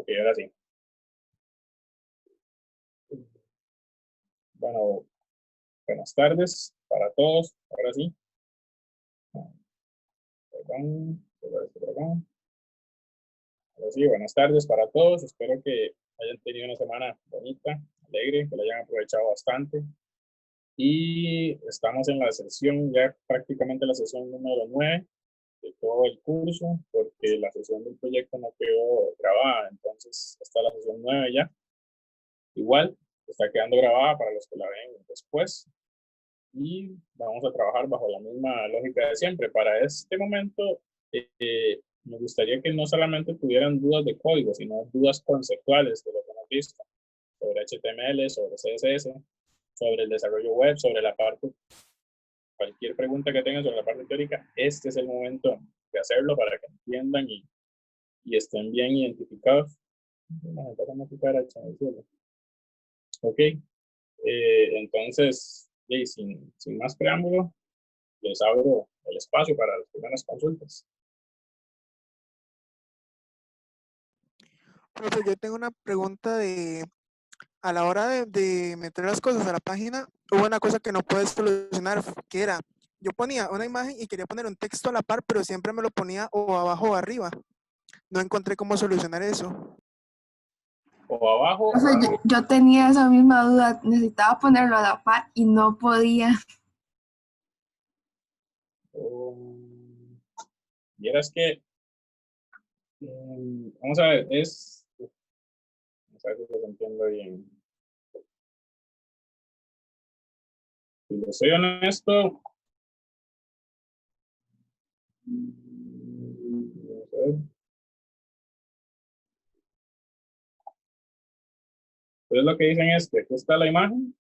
Ok, ahora sí. Bueno, buenas tardes para todos. Ahora sí. Perdón, perdón. Ahora sí, buenas tardes para todos. Espero que hayan tenido una semana bonita, alegre, que la hayan aprovechado bastante. Y estamos en la sesión, ya prácticamente la sesión número 9 de todo el curso, porque la sesión del proyecto no quedó grabada. Entonces, está la sesión 9 ya. Igual, está quedando grabada para los que la ven después. Y vamos a trabajar bajo la misma lógica de siempre. Para este momento, me gustaría que no solamente tuvieran dudas de código, sino dudas conceptuales de lo que hemos visto, sobre HTML, sobre CSS, sobre el desarrollo web, sobre la parte, cualquier pregunta que tengan sobre la parte teórica, este es el momento de hacerlo para que entiendan y estén bien identificados. Ok, entonces, sin más preámbulo, les abro el espacio para las primeras consultas. Profe, yo tengo una pregunta a la hora de meter las cosas a la página, hubo una cosa que no puedes solucionar, que era, yo ponía una imagen y quería poner un texto a la par, pero siempre me lo ponía o abajo o arriba. No encontré cómo solucionar eso. O abajo. O sea, yo tenía esa misma duda, necesitaba ponerlo a la par y no podía. Vieras que, vamos a ver, vamos a ver si lo entiendo bien. Si lo soy honesto, vamos a ver. Entonces lo que dicen es que aquí está la imagen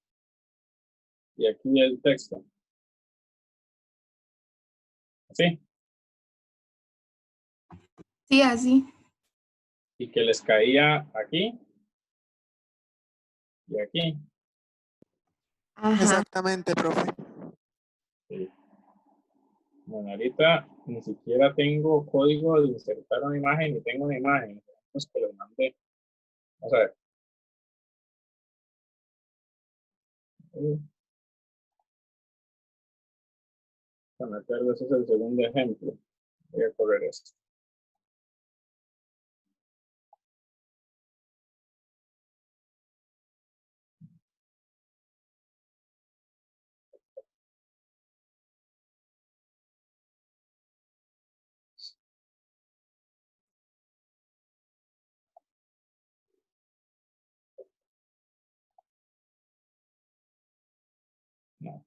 y aquí el texto. ¿Sí? Sí, así. Y que les caía aquí y aquí. Ajá. Exactamente, profe. Sí. Bueno, ahorita ni siquiera tengo código de insertar una imagen ni tengo una imagen. Pues que lo mandé. Vamos a ver. Ese es el segundo ejemplo. Voy a correr esto. No.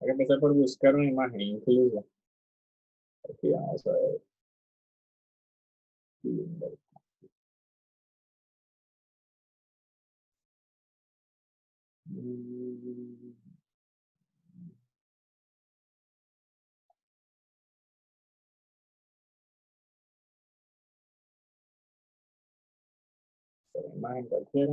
Hay que empezar por buscar una imagen incluso. Aquí vamos a ver. La imagen cualquiera.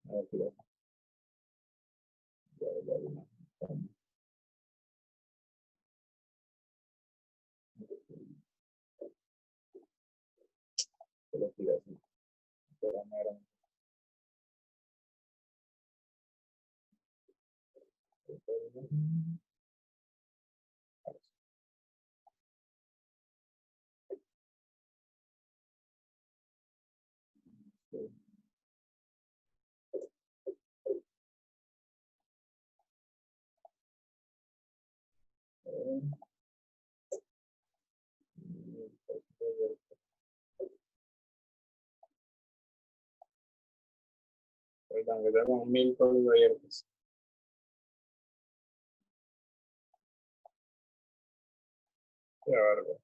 A ver si lo- lo tiro así. Pero no era- Perdón, que tengo 1000 códigos abiertos. Qué bárbaro.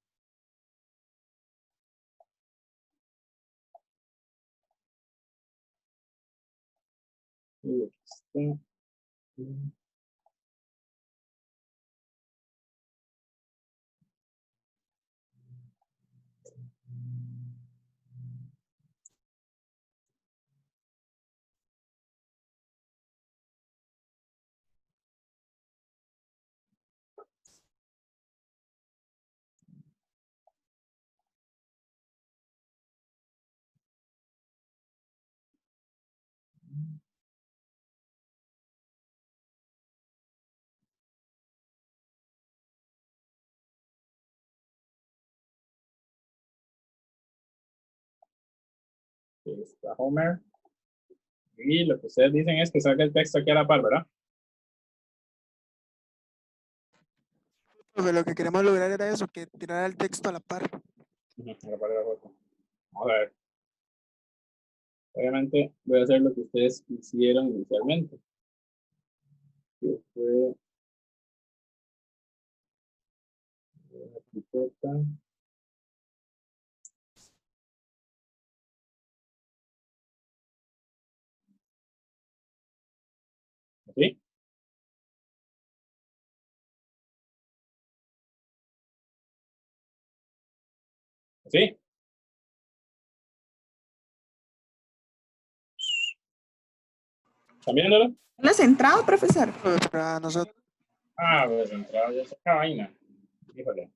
aquí está. Aquí está Homer. Y lo que ustedes dicen es que salga el texto aquí a la par, ¿verdad? Profe, lo que queremos lograr era eso, que tirara el texto a la par. Ujú, a la par de la foto. Vamos a ver. Obviamente voy a hacer lo que ustedes hicieron inicialmente. Que fue una etiqueta. ¿Sí? ¿Sí? ¿Están viéndolo? ¿No has entrado, profesor? Profe, para nosotros. Ah, pues entraba ya esa vaina. Híjole.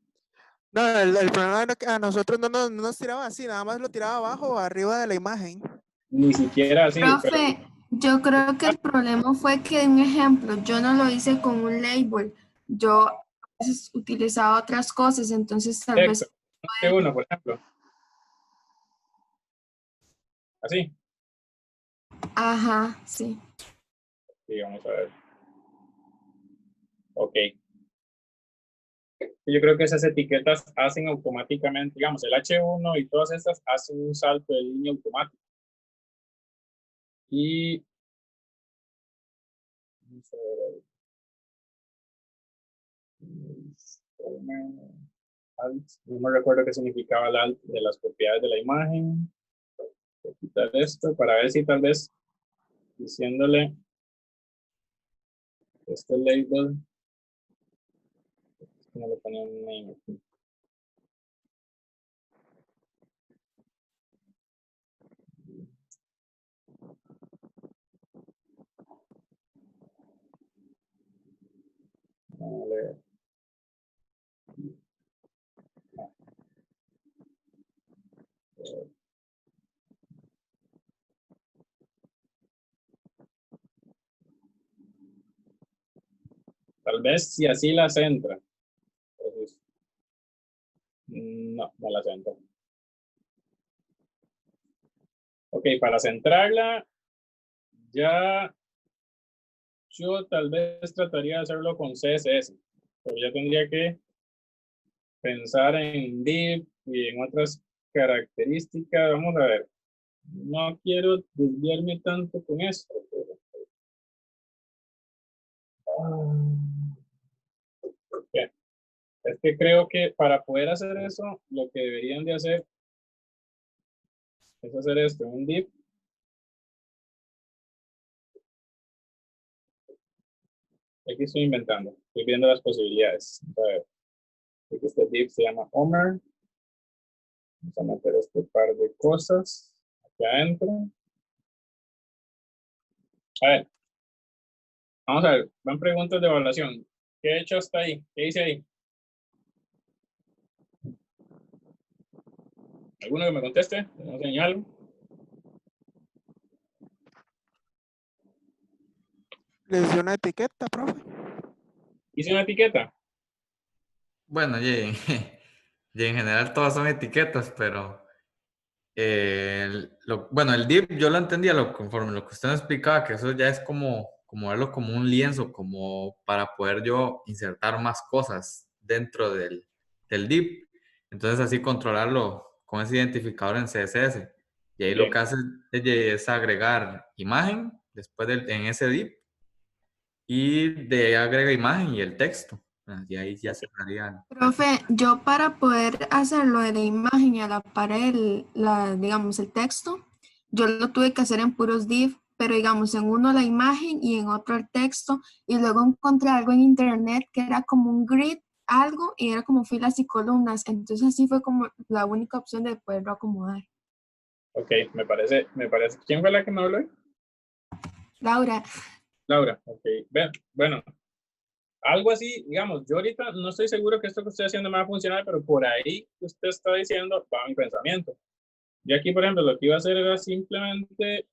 No, el problema era que a nosotros no nos tiraba así, nada más lo tiraba abajo o arriba de la imagen. Ni siquiera así, pero Profe, yo creo que el problema fue que, un ejemplo, yo no lo hice con un label. Yo a veces utilizaba otras cosas, entonces tal texto. vez... Uno, por ejemplo. Así. Ajá, sí. Sí, vamos a ver. Ok. Yo creo que esas etiquetas hacen automáticamente, digamos, el H1 y todas estas hacen un salto de línea automático. Y vamos a ver. Alt. No me recuerdo qué significaba el alt de las propiedades de la imagen. Voy a quitar esto para ver si tal vez diciéndole este label, no le ponía un name aquí. Vale. Tal vez si así la centra. Entonces, no la centra. Ok, para centrarla, ya yo tal vez trataría de hacerlo con CSS, pero ya tendría que pensar en div y en otras características. Vamos a ver. No quiero desviarme tanto con esto. Pero, bien. Es que creo que para poder hacer eso, lo que deberían de hacer es hacer esto, un div. Aquí estoy inventando, estoy viendo las posibilidades. A ver, este div se llama Homer. Vamos a meter este par de cosas aquí adentro. A ver, vamos a ver, van preguntas de evaluación. ¿Qué he hecho hasta ahí? ¿Qué hice ahí? ¿Alguno que me conteste? ¿No señalo? Les dio una etiqueta, profe. ¿Hice una etiqueta? Bueno, y en general todas son etiquetas, pero bueno, el div yo lo entendía conforme lo que usted me explicaba, que eso ya es como verlo como un lienzo, como para poder yo insertar más cosas dentro del div. Entonces así controlarlo con ese identificador en CSS. Y ahí lo Bien. que hace es agregar imagen después en ese div y de ahí agrega imagen y el texto. Y ahí ya se haría. Profe, yo para poder hacerlo de la imagen y a la par digamos, el texto, yo lo tuve que hacer en puros div pero digamos en uno la imagen y en otro el texto, y luego encontré algo en internet que era como un grid, algo, y era como filas y columnas, entonces así fue como la única opción de poderlo acomodar. Ok, me parece. ¿Quién fue la que me habló? Laura, Laura, ok. Bueno, algo así, digamos, yo ahorita no estoy seguro que esto que estoy haciendo me va a funcionar, pero por ahí que usted está diciendo va mi pensamiento. Yo aquí, por ejemplo, lo que iba a hacer era simplemente,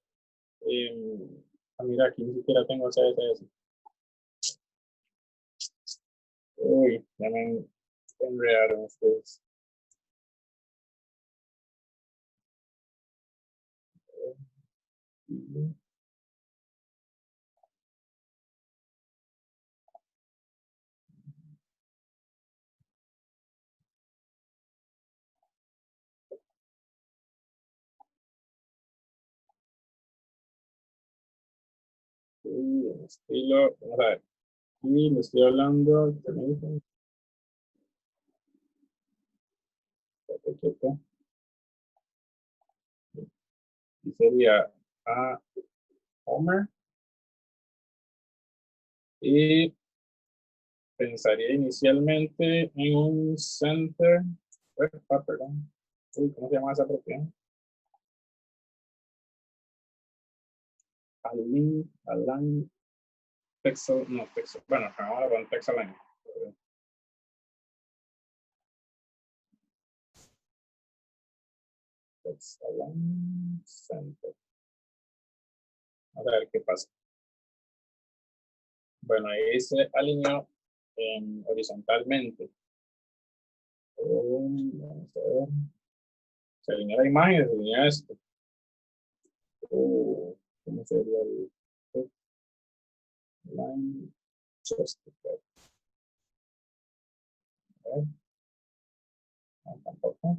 mira, aquí ni siquiera tengo CSS. Uy, ya me enredaron ustedes. Estilo, vamos a ver. Y le estoy hablando, ¿qué me dicen? Y sería a Homer. Y pensaría inicialmente en un center. Perdón. Uy, ¿cómo se llama esa propiedad? Align, pixel, no, pixel. Bueno, ahora con pixel align. Pixel align center. A ver qué pasa. Bueno, ahí se alineó horizontalmente. Vamos a ver. Se alinea la imagen y se alinea esto. ¿Cómo sería el line? No, tampoco.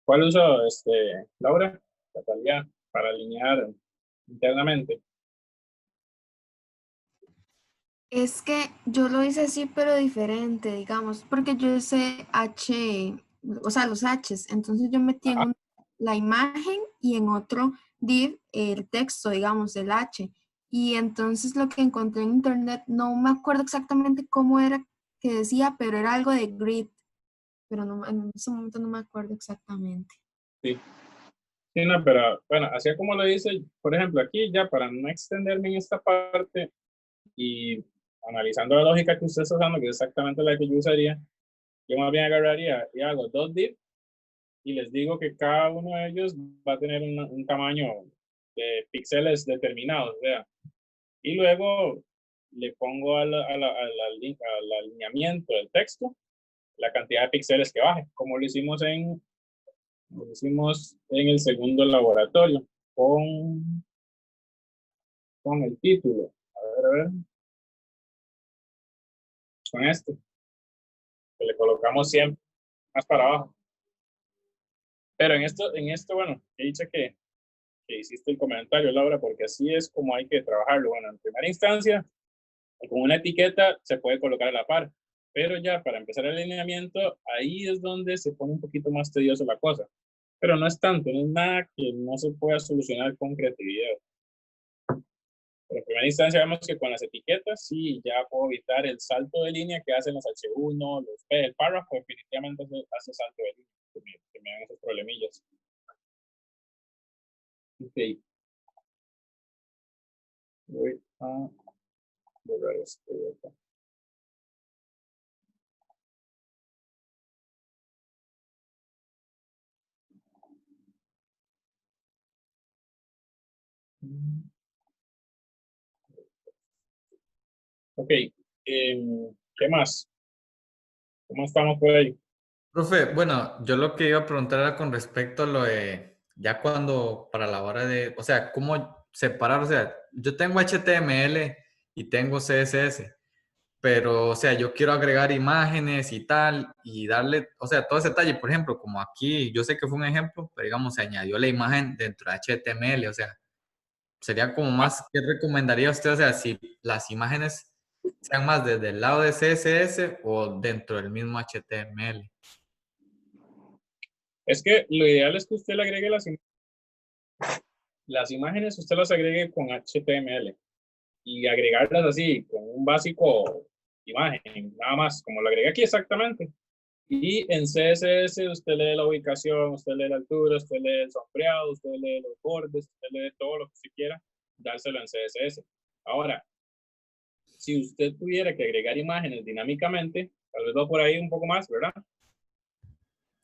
¿Cuál uso, Laura? Catalía, para alinear internamente. es que yo lo hice así, pero diferente, digamos, porque yo usé H, o sea, los H's, entonces yo metí en Ajá. la imagen y en otro div el texto, digamos, el H. Y entonces lo que encontré en internet, no me acuerdo exactamente cómo era que decía, pero era algo de grid, pero no, en ese momento no me acuerdo exactamente. Sí. Sí, no, pero bueno, así como lo dice, por ejemplo, aquí ya para no extenderme en esta parte y analizando la lógica que usted está usando, que es exactamente la que yo usaría, yo más bien agarraría y hago dos divs y les digo que cada uno de ellos va a tener un tamaño de píxeles determinados, o sea, y luego le pongo al alineamiento del texto la cantidad de píxeles que baje, como lo hicimos en el segundo laboratorio con, con el título. A ver, con este, que le colocamos siempre más para abajo. Pero en esto bueno, he dicho que hiciste el comentario, Laura, porque así es como hay que trabajarlo. Bueno, en primera instancia, con una etiqueta se puede colocar a la par, pero ya para empezar el alineamiento, ahí es donde se pone un poquito más tedioso la cosa. Pero no es tanto, no es nada que no se pueda solucionar con creatividad. Pero en primera instancia vemos que con las etiquetas sí ya puedo evitar el salto de línea que hacen los H1, los P del párrafo, definitivamente hace salto de línea, que me dan esos problemillas. Ok. Voy a borrar esto de acá. Ok, ¿qué más? ¿Cómo estamos por ahí? Profe, bueno, yo lo que iba a preguntar era con respecto a lo de, ya cuando, para la hora de, o sea, cómo separar, o sea, yo tengo HTML y tengo CSS, pero, o sea, yo quiero agregar imágenes y tal, y darle, o sea, todo ese detalle, por ejemplo, como aquí, yo sé que fue un ejemplo, pero digamos, se añadió la imagen dentro de HTML, o sea, sería como Ah, más, ¿qué recomendaría usted? O sea, si las imágenes sean más desde el lado de CSS o dentro del mismo HTML. es que lo ideal es que usted le agregue las imágenes las imágenes usted las agregue con HTML y agregarlas así, con un básico imagen, nada más, como lo agregué aquí exactamente. Y en CSS usted lee la ubicación, usted lee la altura, usted lee el sombreado, usted lee los bordes, usted lee todo lo que usted quiera, dárselo en CSS. Ahora, si usted tuviera que agregar imágenes dinámicamente, tal vez va por ahí un poco más, ¿verdad?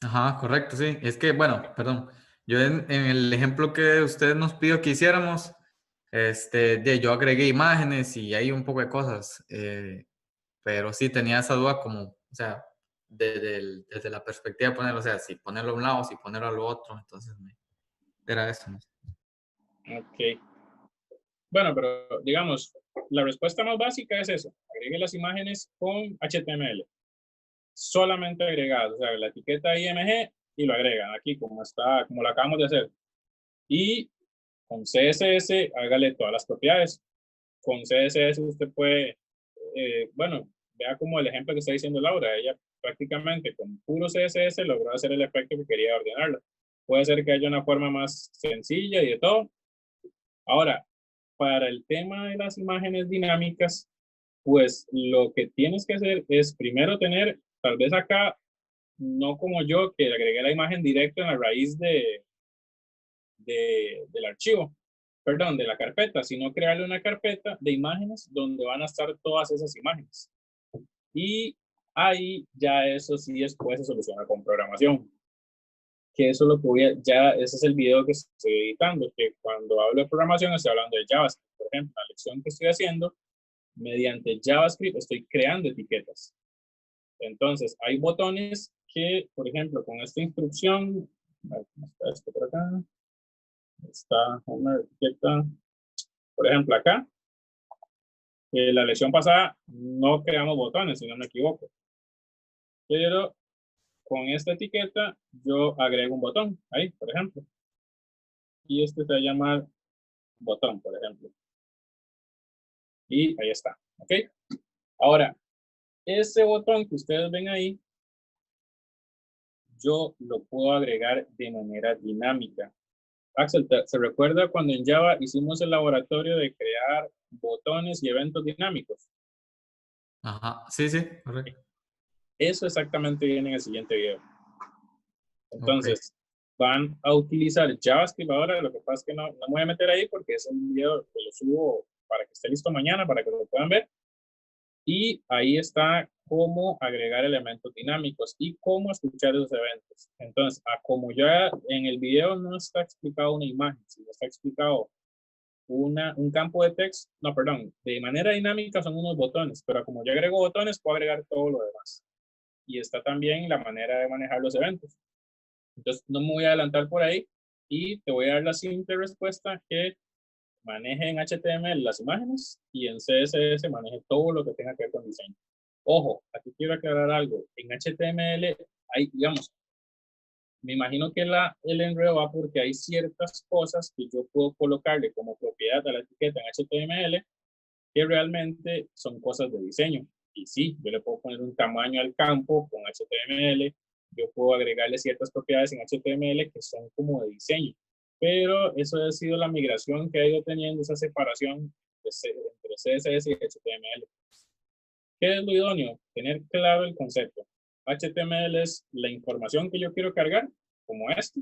Ajá, correcto, sí. Es que, bueno, perdón. Yo en el ejemplo que usted nos pidió que hiciéramos, yo agregué imágenes y hay un poco de cosas, pero sí tenía esa duda como, o sea, desde la perspectiva de ponerlo, o sea, si ponerlo a un lado, si ponerlo al otro, entonces era eso, ¿no? Ok. Bueno, pero digamos, la respuesta más básica es eso. Agregue las imágenes con HTML. Solamente agregadas, o sea, la etiqueta IMG y lo agregan aquí como está, como lo acabamos de hacer. Y con CSS, hágale todas las propiedades. Con CSS usted puede, bueno, vea como el ejemplo que está diciendo Laura, ella prácticamente con puro CSS logró hacer el efecto que quería ordenarlo. Puede ser que haya una forma más sencilla y de todo. Ahora, para el tema de las imágenes dinámicas, pues lo que tienes que hacer es primero tener, tal vez acá, no como yo, que agregué la imagen directa en la raíz del archivo, perdón, de la carpeta, sino crearle una carpeta de imágenes donde van a estar todas esas imágenes. Y ahí ya eso sí después se soluciona con programación. Que eso lo que voy a, ya ese es el video que estoy editando, que cuando hablo de programación estoy hablando de JavaScript. Por ejemplo, la lección que estoy haciendo, mediante JavaScript estoy creando etiquetas. Entonces, hay botones que, por ejemplo, con esta instrucción, está esto por acá, está una etiqueta, por ejemplo, acá, la lección pasada no creamos botones, si no me equivoco. Pero con esta etiqueta yo agrego un botón ahí, por ejemplo. Y este se va a llamar botón, por ejemplo. Y ahí está, ¿ok? Ahora, ese botón que ustedes ven ahí, yo lo puedo agregar de manera dinámica. Axel, ¿se recuerda cuando en Java hicimos el laboratorio de crear botones y eventos dinámicos? Ajá, sí, sí, correcto. Eso exactamente viene en el siguiente video. Ok. Entonces, van a utilizar JavaScript ahora. Lo que pasa es que no me voy a meter ahí porque es un video que lo subo para que esté listo mañana, para que lo puedan ver. Y ahí está cómo agregar elementos dinámicos y cómo escuchar esos eventos. Entonces, como ya en el video no está explicado una imagen, sino está explicado un campo de texto, no, perdón, de manera dinámica son unos botones, pero como ya agrego botones, puedo agregar todo lo demás. Y está también la manera de manejar los eventos. Entonces, no me voy a adelantar por ahí y te voy a dar la simple respuesta que maneje en HTML las imágenes y en CSS maneje todo lo que tenga que ver con diseño. Ojo, aquí quiero aclarar algo. En HTML hay, digamos, me imagino que el enredo va porque hay ciertas cosas que yo puedo colocarle como propiedad a la etiqueta en HTML que realmente son cosas de diseño. Y sí, yo le puedo poner un tamaño al campo con HTML, yo puedo agregarle ciertas propiedades en HTML que son como de diseño. Pero eso ha sido la migración que ha ido teniendo, esa separación entre CSS y HTML. ¿Qué es lo idóneo? Tener claro el concepto. HTML es la información que yo quiero cargar, como esto.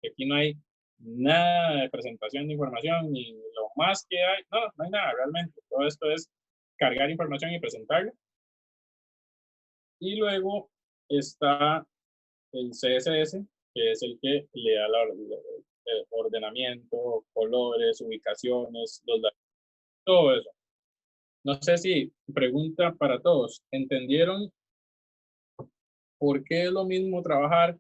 Aquí no hay nada de presentación de información, ni lo más que hay. No, no hay nada realmente. Todo esto es cargar información y presentarla. Y luego está el CSS, que es el que le da el ordenamiento, colores, ubicaciones, los datos, todo eso. No sé si pregunta para todos. ¿Entendieron por qué es lo mismo trabajar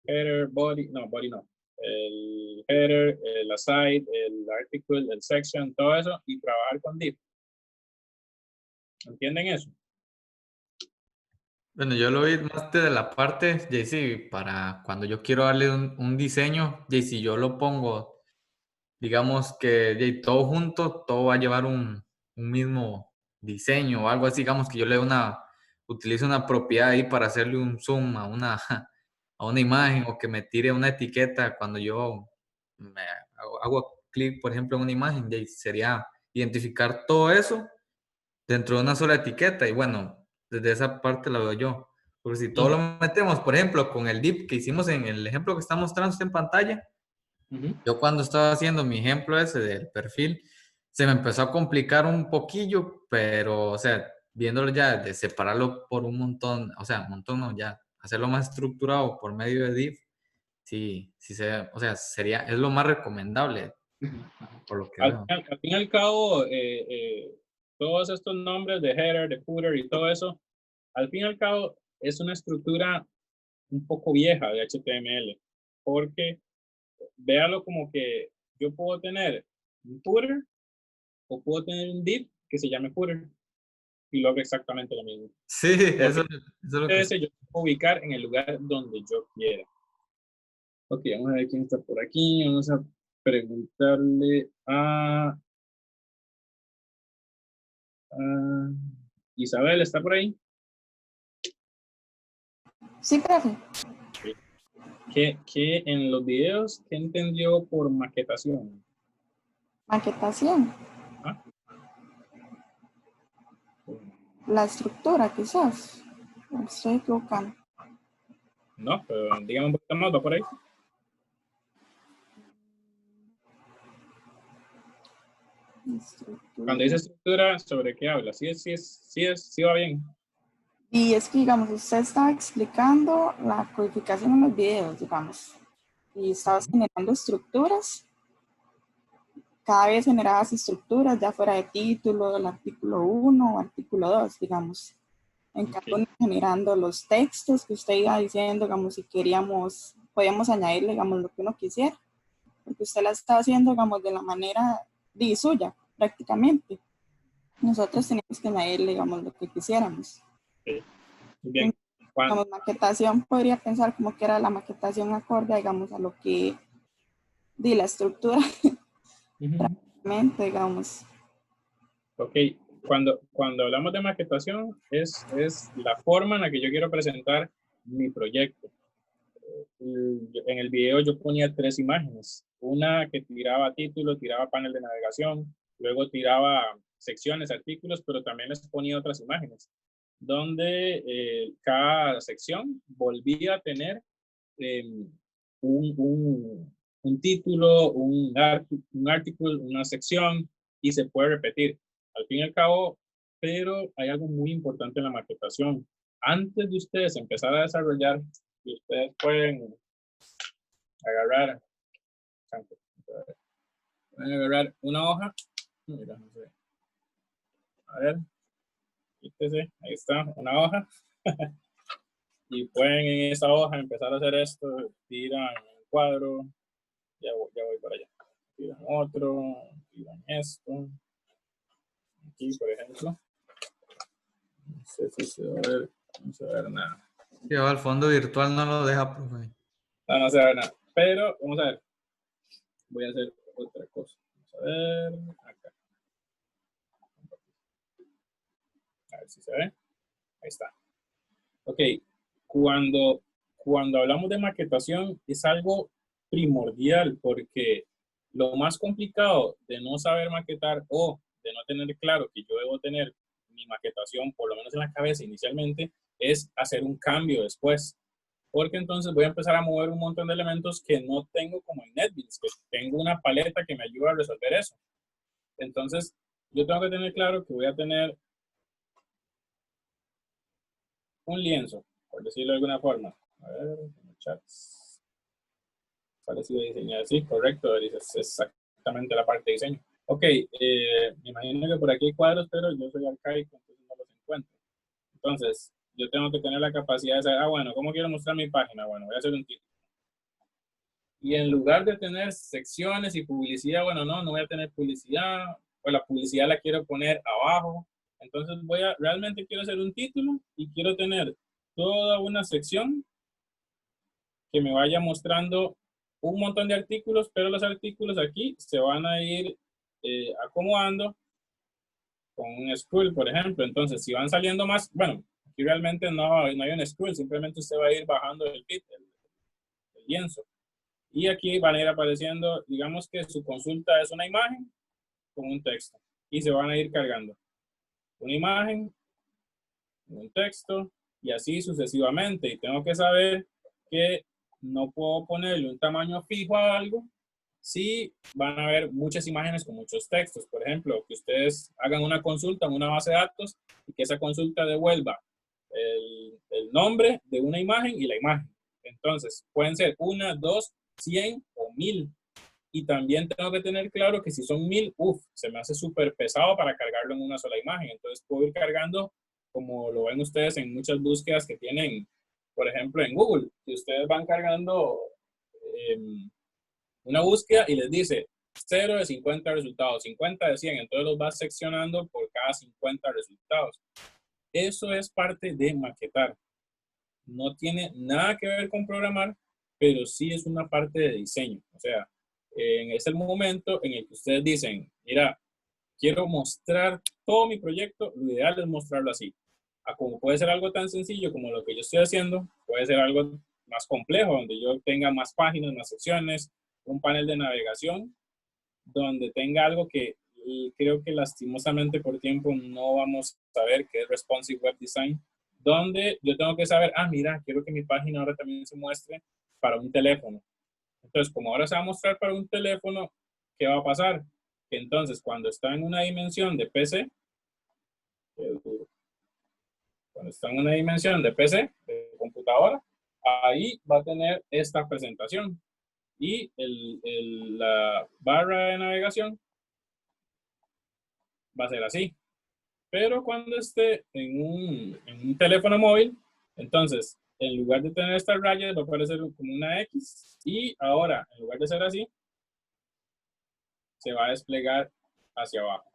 header, body? No, body no. El header, el aside, el article, el section, todo eso, y trabajar con div. ¿Entienden eso? Bueno, yo lo vi más de la parte, JC, para cuando yo quiero darle un diseño, JC, yo lo pongo, digamos que todo junto, todo va a llevar un mismo diseño o algo así, digamos que yo le utilizo una propiedad ahí para hacerle un zoom a a una imagen o que me tire una etiqueta cuando yo hago clic, por ejemplo, en una imagen, y sería identificar todo eso dentro de una sola etiqueta. Y bueno, desde esa parte la veo yo. Porque si todo lo metemos, por ejemplo, con el div que hicimos en el ejemplo que está mostrando usted en pantalla, yo cuando estaba haciendo mi ejemplo ese del perfil, se me empezó a complicar un poquillo, pero, o sea, viéndolo ya, de separarlo por un montón, o sea, un montón no, ya, hacerlo más estructurado por medio de div, sí, o sea, es lo más recomendable, por lo que veo. Al fin y al cabo, todos estos nombres de header, de footer y todo eso, al fin y al cabo es una estructura un poco vieja de HTML, porque véalo como que yo puedo tener un footer o puedo tener un div que se llame footer y logra exactamente lo mismo. Sí, eso es lo que... Yo puedo ubicar en el lugar donde yo quiera. Ok, vamos a ver quién está por aquí. Vamos a preguntarle a Isabel, ¿está por ahí? Sí, profe. ¿Qué en los videos, qué entendió por maquetación? Maquetación. ¿Ah? La estructura, quizás. Me estoy equivocando. No, pero dígame un poquito más, ¿va por ahí? Cuando dice estructura, ¿sobre qué habla? Sí va bien. Y es que, digamos, usted estaba explicando la codificación en los videos, digamos, y estabas generando estructuras. Cada vez generabas estructuras, ya fuera de título, el artículo 1 o artículo 2, digamos. En cada uno generando los textos que usted iba diciendo, digamos, si queríamos, podíamos añadirle, digamos, lo que uno quisiera. Porque usted la estaba haciendo, digamos, de la manera de suya, prácticamente. Nosotros teníamos que añadirle, digamos, lo que quisiéramos. Okay. Bien. Digamos, maquetación podría pensar como que era la maquetación acorde, digamos, a lo que di la estructura, prácticamente, digamos. Ok, cuando hablamos de maquetación, es la forma en la que yo quiero presentar mi proyecto. En el video yo ponía 3 imágenes. Una que tiraba título, tiraba panel de navegación, luego tiraba secciones, artículos, pero también les ponía otras imágenes, donde cada sección volvía a tener un título, un artículo, una sección, y se puede repetir. Al fin y al cabo, pero hay algo muy importante en la maquetación. Antes de ustedes empezar a desarrollar, y ustedes pueden agarrar una hoja. Mira, no sé. A ver, quítese, ahí está, una hoja. Y pueden en esa hoja empezar a hacer esto, tiran el cuadro, ya voy para allá. Tiran otro, tiran esto. Aquí, por ejemplo. No sé si se va a ver, no se va a ver nada. Sí, el fondo virtual no lo deja, profe. No se va a ver nada. Pero, vamos a ver. Voy a hacer otra cosa. Vamos a ver, acá. A ver si se ve. Ahí está. Ok, cuando hablamos de maquetación es algo primordial porque lo más complicado de no saber maquetar o de no tener claro que yo debo tener mi maquetación, por lo menos en la cabeza inicialmente, es hacer un cambio después. Porque entonces voy a empezar a mover un montón de elementos que no tengo como en NetBeans, que tengo una paleta que me ayuda a resolver eso. Entonces, yo tengo que tener claro que voy a tener un lienzo, por decirlo de alguna forma. A ver, en el chat. Parecido a diseñar, sí, correcto, es exactamente la parte de diseño. Ok, me imagino que por aquí hay cuadros, pero yo soy arcaico, entonces no los encuentro. Entonces, yo tengo que tener la capacidad de saber, bueno, ¿cómo quiero mostrar mi página? Bueno, voy a hacer un título. Y en lugar de tener secciones y publicidad, bueno, no voy a tener publicidad, o la publicidad la quiero poner abajo. Entonces realmente quiero hacer un título y quiero tener toda una sección que me vaya mostrando un montón de artículos, pero los artículos aquí se van a ir acomodando con un scroll, por ejemplo. Entonces, si van saliendo más, bueno, aquí realmente no hay un scroll, simplemente usted va a ir bajando el lienzo. Y aquí van a ir apareciendo, digamos que su consulta es una imagen con un texto. Y se van a ir cargando. Una imagen, un texto, y así sucesivamente. Y tengo que saber que no puedo ponerle un tamaño fijo a algo si van a haber muchas imágenes con muchos textos. Por ejemplo, que ustedes hagan una consulta en una base de datos y que esa consulta devuelva el nombre de una imagen y la imagen. Entonces, pueden ser 1, 2, 100 o 1000. Y también tengo que tener claro que si son 1000, se me hace súper pesado para cargarlo en una sola imagen. Entonces puedo ir cargando, como lo ven ustedes en muchas búsquedas que tienen, por ejemplo, en Google. Si ustedes van cargando una búsqueda y les dice 0 de 50 resultados, 50 de 100, entonces los vas seccionando por cada 50 resultados. Eso es parte de maquetar. No tiene nada que ver con programar, pero sí es una parte de diseño. O sea, es el momento en el que ustedes dicen, mira, quiero mostrar todo mi proyecto, lo ideal es mostrarlo así. Como puede ser algo tan sencillo como lo que yo estoy haciendo, puede ser algo más complejo, donde yo tenga más páginas, más secciones, un panel de navegación, donde tenga algo que creo que lastimosamente por tiempo no vamos a ver, que es Responsive Web Design, donde yo tengo que saber, mira, quiero que mi página ahora también se muestre para un teléfono. Entonces, como ahora se va a mostrar para un teléfono, ¿qué va a pasar? Que entonces, cuando está en una dimensión de PC, de computadora, ahí va a tener esta presentación. Y la barra de navegación va a ser así. Pero cuando esté en un teléfono móvil, entonces, en lugar de tener estas rayas, va a aparecer como una X. Y ahora, en lugar de ser así, se va a desplegar hacia abajo.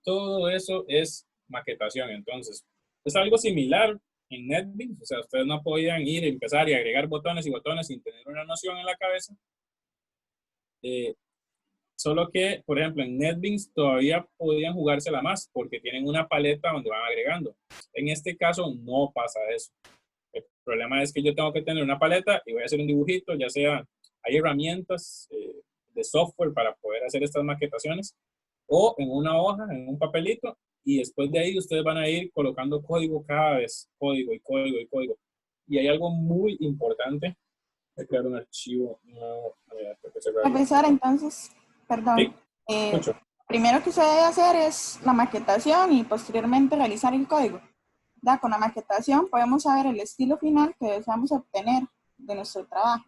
Todo eso es maquetación. Entonces, es algo similar en NetBeans. O sea, ustedes no podían ir, empezar y agregar botones y botones sin tener una noción en la cabeza. Solo que, por ejemplo, en NetBeans todavía podían jugársela más porque tienen una paleta donde van agregando. En este caso no pasa eso. El problema es que yo tengo que tener una paleta y voy a hacer un dibujito, ya sea, hay herramientas de software para poder hacer estas maquetaciones, o en una hoja, en un papelito, y después de ahí ustedes van a ir colocando código cada vez, código y código y código. Y hay algo muy importante, de crear un archivo nuevo. Profesor, entonces, perdón. Sí, escucho. Primero que se debe hacer es la maquetación y posteriormente realizar el código. ¿Da? Con la maquetación podemos saber el estilo final que deseamos obtener de nuestro trabajo.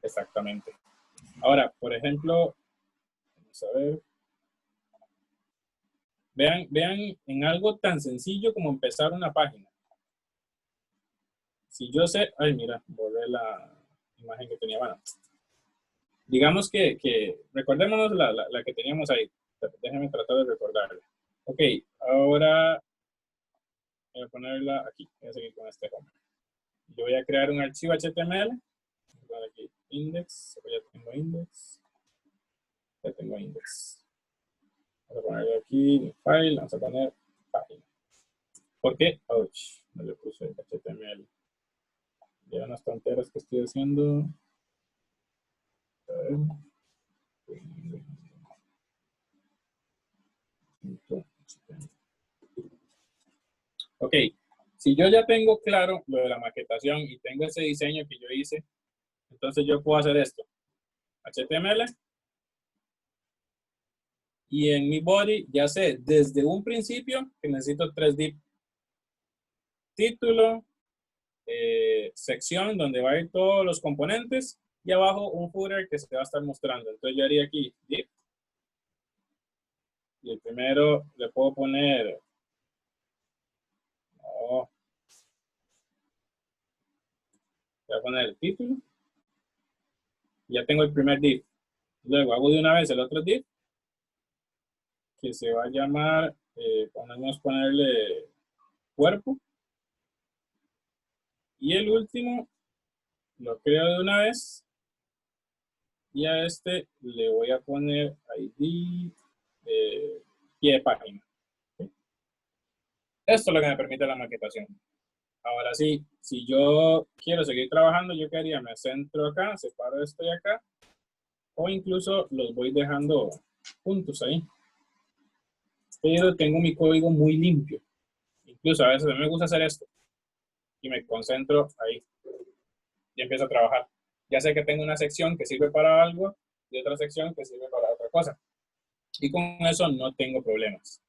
Exactamente. Ahora, por ejemplo, vamos a ver. Vean en algo tan sencillo como empezar una página. Si yo sé, mira, borré la imagen que tenía. Bueno, digamos que recordémonos la que teníamos ahí. Déjenme tratar de recordarla. Ok, ahora voy a ponerla aquí. Voy a seguir con este home. Yo voy a crear un archivo HTML. Voy a poner aquí index. Ya tengo index. Ya tengo index. Vamos a ponerlo aquí, file, vamos a poner página. ¿Por qué? Ouch, no le puse HTML. Ya unas tonteras que estoy haciendo. Ok, si yo ya tengo claro lo de la maquetación y tengo ese diseño que yo hice, entonces yo puedo hacer esto. HTML. Y en mi body ya sé desde un principio que necesito 3 div. Título, sección donde va a ir todos los componentes y abajo un footer que se va a estar mostrando. Entonces yo haría aquí div. Y el primero le puedo poner, voy a poner el título. Ya tengo el primer div. Luego hago de una vez el otro div que se va a llamar, podemos ponerle cuerpo. Y el último lo creo de una vez. Y a este le voy a poner ID pie de página. ¿Sí? Esto es lo que me permite la maquetación. Ahora sí, si yo quiero seguir trabajando, ¿yo qué haría? Me centro acá, separo esto y acá, o incluso los voy dejando juntos ahí. Pero tengo mi código muy limpio. Incluso a veces a mí me gusta hacer esto y me concentro ahí y empiezo a trabajar. Ya sé que tengo una sección que sirve para algo y otra sección que sirve para otra cosa. Y con eso no tengo problemas.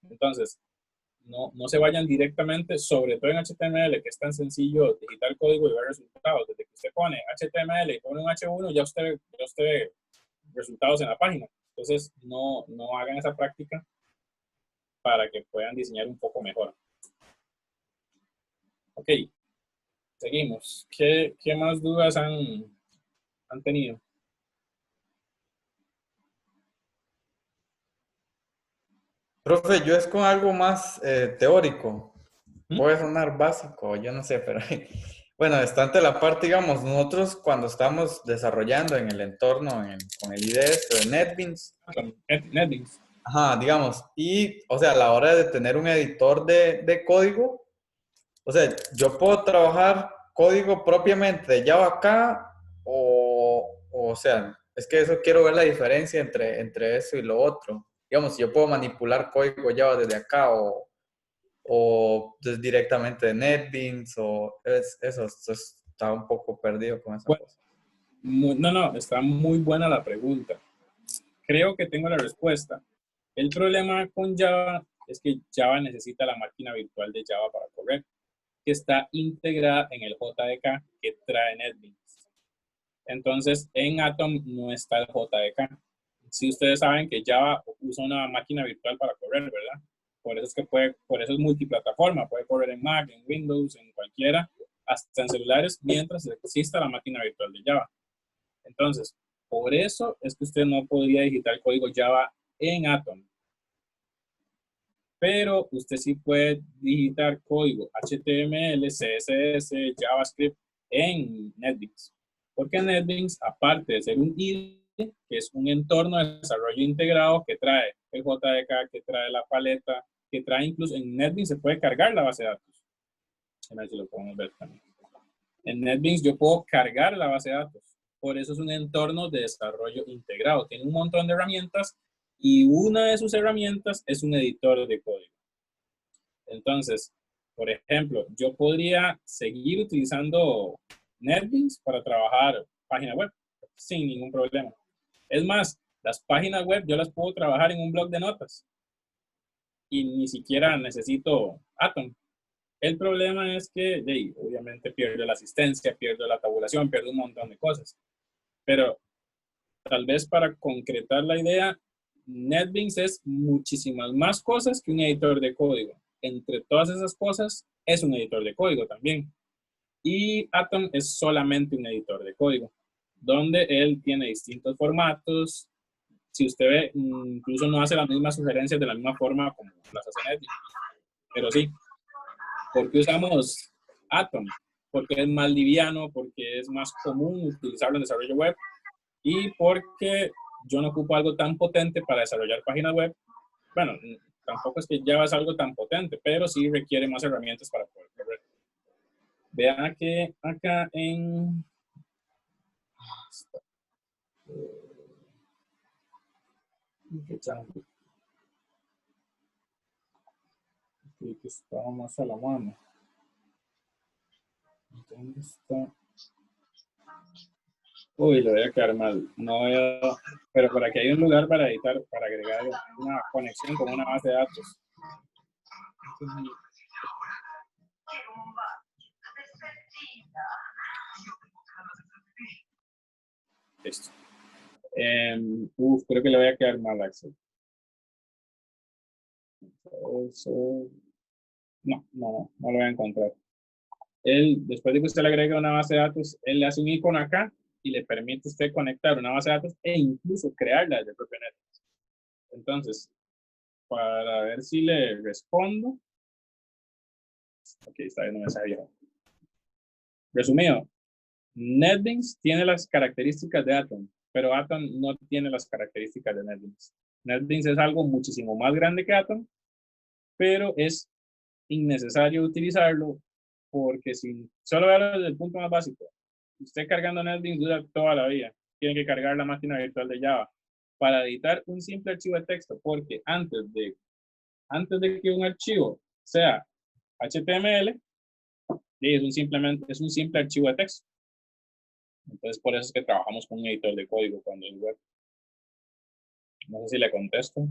Entonces, no se vayan directamente, sobre todo en HTML, que es tan sencillo digitar código y ver resultados. Desde que usted pone HTML y pone un H1, ya usted ve resultados en la página. Entonces, no hagan esa práctica para que puedan diseñar un poco mejor. Ok, seguimos. ¿Qué más dudas han tenido? Profe, yo es con algo más teórico. ¿Mm? Puede sonar básico, yo no sé, pero bueno, está ante la parte, digamos, nosotros cuando estamos desarrollando en el entorno, con el IDE de NetBeans, Con NetBeans. ajá, digamos, y, o sea, a la hora de tener un editor de código, o sea, yo puedo trabajar código propiamente de Java acá, o sea, es que eso quiero ver la diferencia entre eso y lo otro. Digamos, si yo puedo manipular código Java desde acá, o directamente de NetBeans, o eso está un poco perdido con esa Bueno, cosa. no, está muy buena la pregunta. Creo que tengo la respuesta. El problema con Java es que Java necesita la máquina virtual de Java para correr, que está integrada en el JDK que trae NetBeans. Entonces, en Atom no está el JDK. Si ustedes saben que Java usa una máquina virtual para correr, ¿verdad? Por eso es multiplataforma, puede correr en Mac, en Windows, en cualquiera, hasta en celulares, mientras exista la máquina virtual de Java. Entonces, por eso es que usted no podría digitar código Java en Atom. Pero usted sí puede digitar código HTML, CSS, JavaScript en NetBeans. Porque NetBeans, aparte de ser un IDE, que es un entorno de desarrollo integrado que trae el JDK, que trae la paleta, que trae incluso en NetBeans se puede cargar la base de datos. A ver si lo podemos ver también. En NetBeans yo puedo cargar la base de datos. Por eso es un entorno de desarrollo integrado. Tiene un montón de herramientas y una de sus herramientas es un editor de código. Entonces, por ejemplo, yo podría seguir utilizando NetBeans para trabajar página web sin ningún problema. Es más, las páginas web yo las puedo trabajar en un blog de notas y ni siquiera necesito Atom. El problema es que, obviamente, pierdo la asistencia, pierdo la tabulación, pierdo un montón de cosas. Pero tal vez para concretar la idea, NetBeans es muchísimas más cosas que un editor de código. Entre todas esas cosas, es un editor de código también. Y Atom es solamente un editor de código, donde él tiene distintos formatos. Si usted ve, incluso no hace las mismas sugerencias de la misma forma como las hace NetBeans. Pero sí, ¿por qué usamos Atom? Porque es más liviano, porque es más común utilizarlo en desarrollo web y porque yo no ocupo algo tan potente para desarrollar páginas web. Bueno, tampoco es que Java es algo tan potente, pero sí requiere más herramientas para poder correr. Vean que acá en... Aquí que estaba más a la mano. ¿Dónde está? Uy, lo voy a quedar mal. No veo... Pero por aquí hay un lugar para editar, para agregar una conexión con una base de datos. Listo. Creo que le voy a quedar mal, Axel. Eso... No lo voy a encontrar. Él, después de que usted le agrega una base de datos, él le hace un icono acá y le permite a usted conectar una base de datos e incluso crearla desde el propio NetBeans. Entonces, para ver si le respondo. Ok, está bien, no me sabía. Resumido, NetBeans tiene las características de Atom, pero Atom no tiene las características de NetBeans. NetBeans es algo muchísimo más grande que Atom, pero es innecesario utilizarlo porque si solo verlo desde el punto más básico, usted cargando NetBeans dura toda la vida. Tiene que cargar la máquina virtual de Java para editar un simple archivo de texto, porque antes de que un archivo sea HTML, es un simple archivo de texto. Entonces, por eso es que trabajamos con un editor de código cuando es web. No sé si le contesto.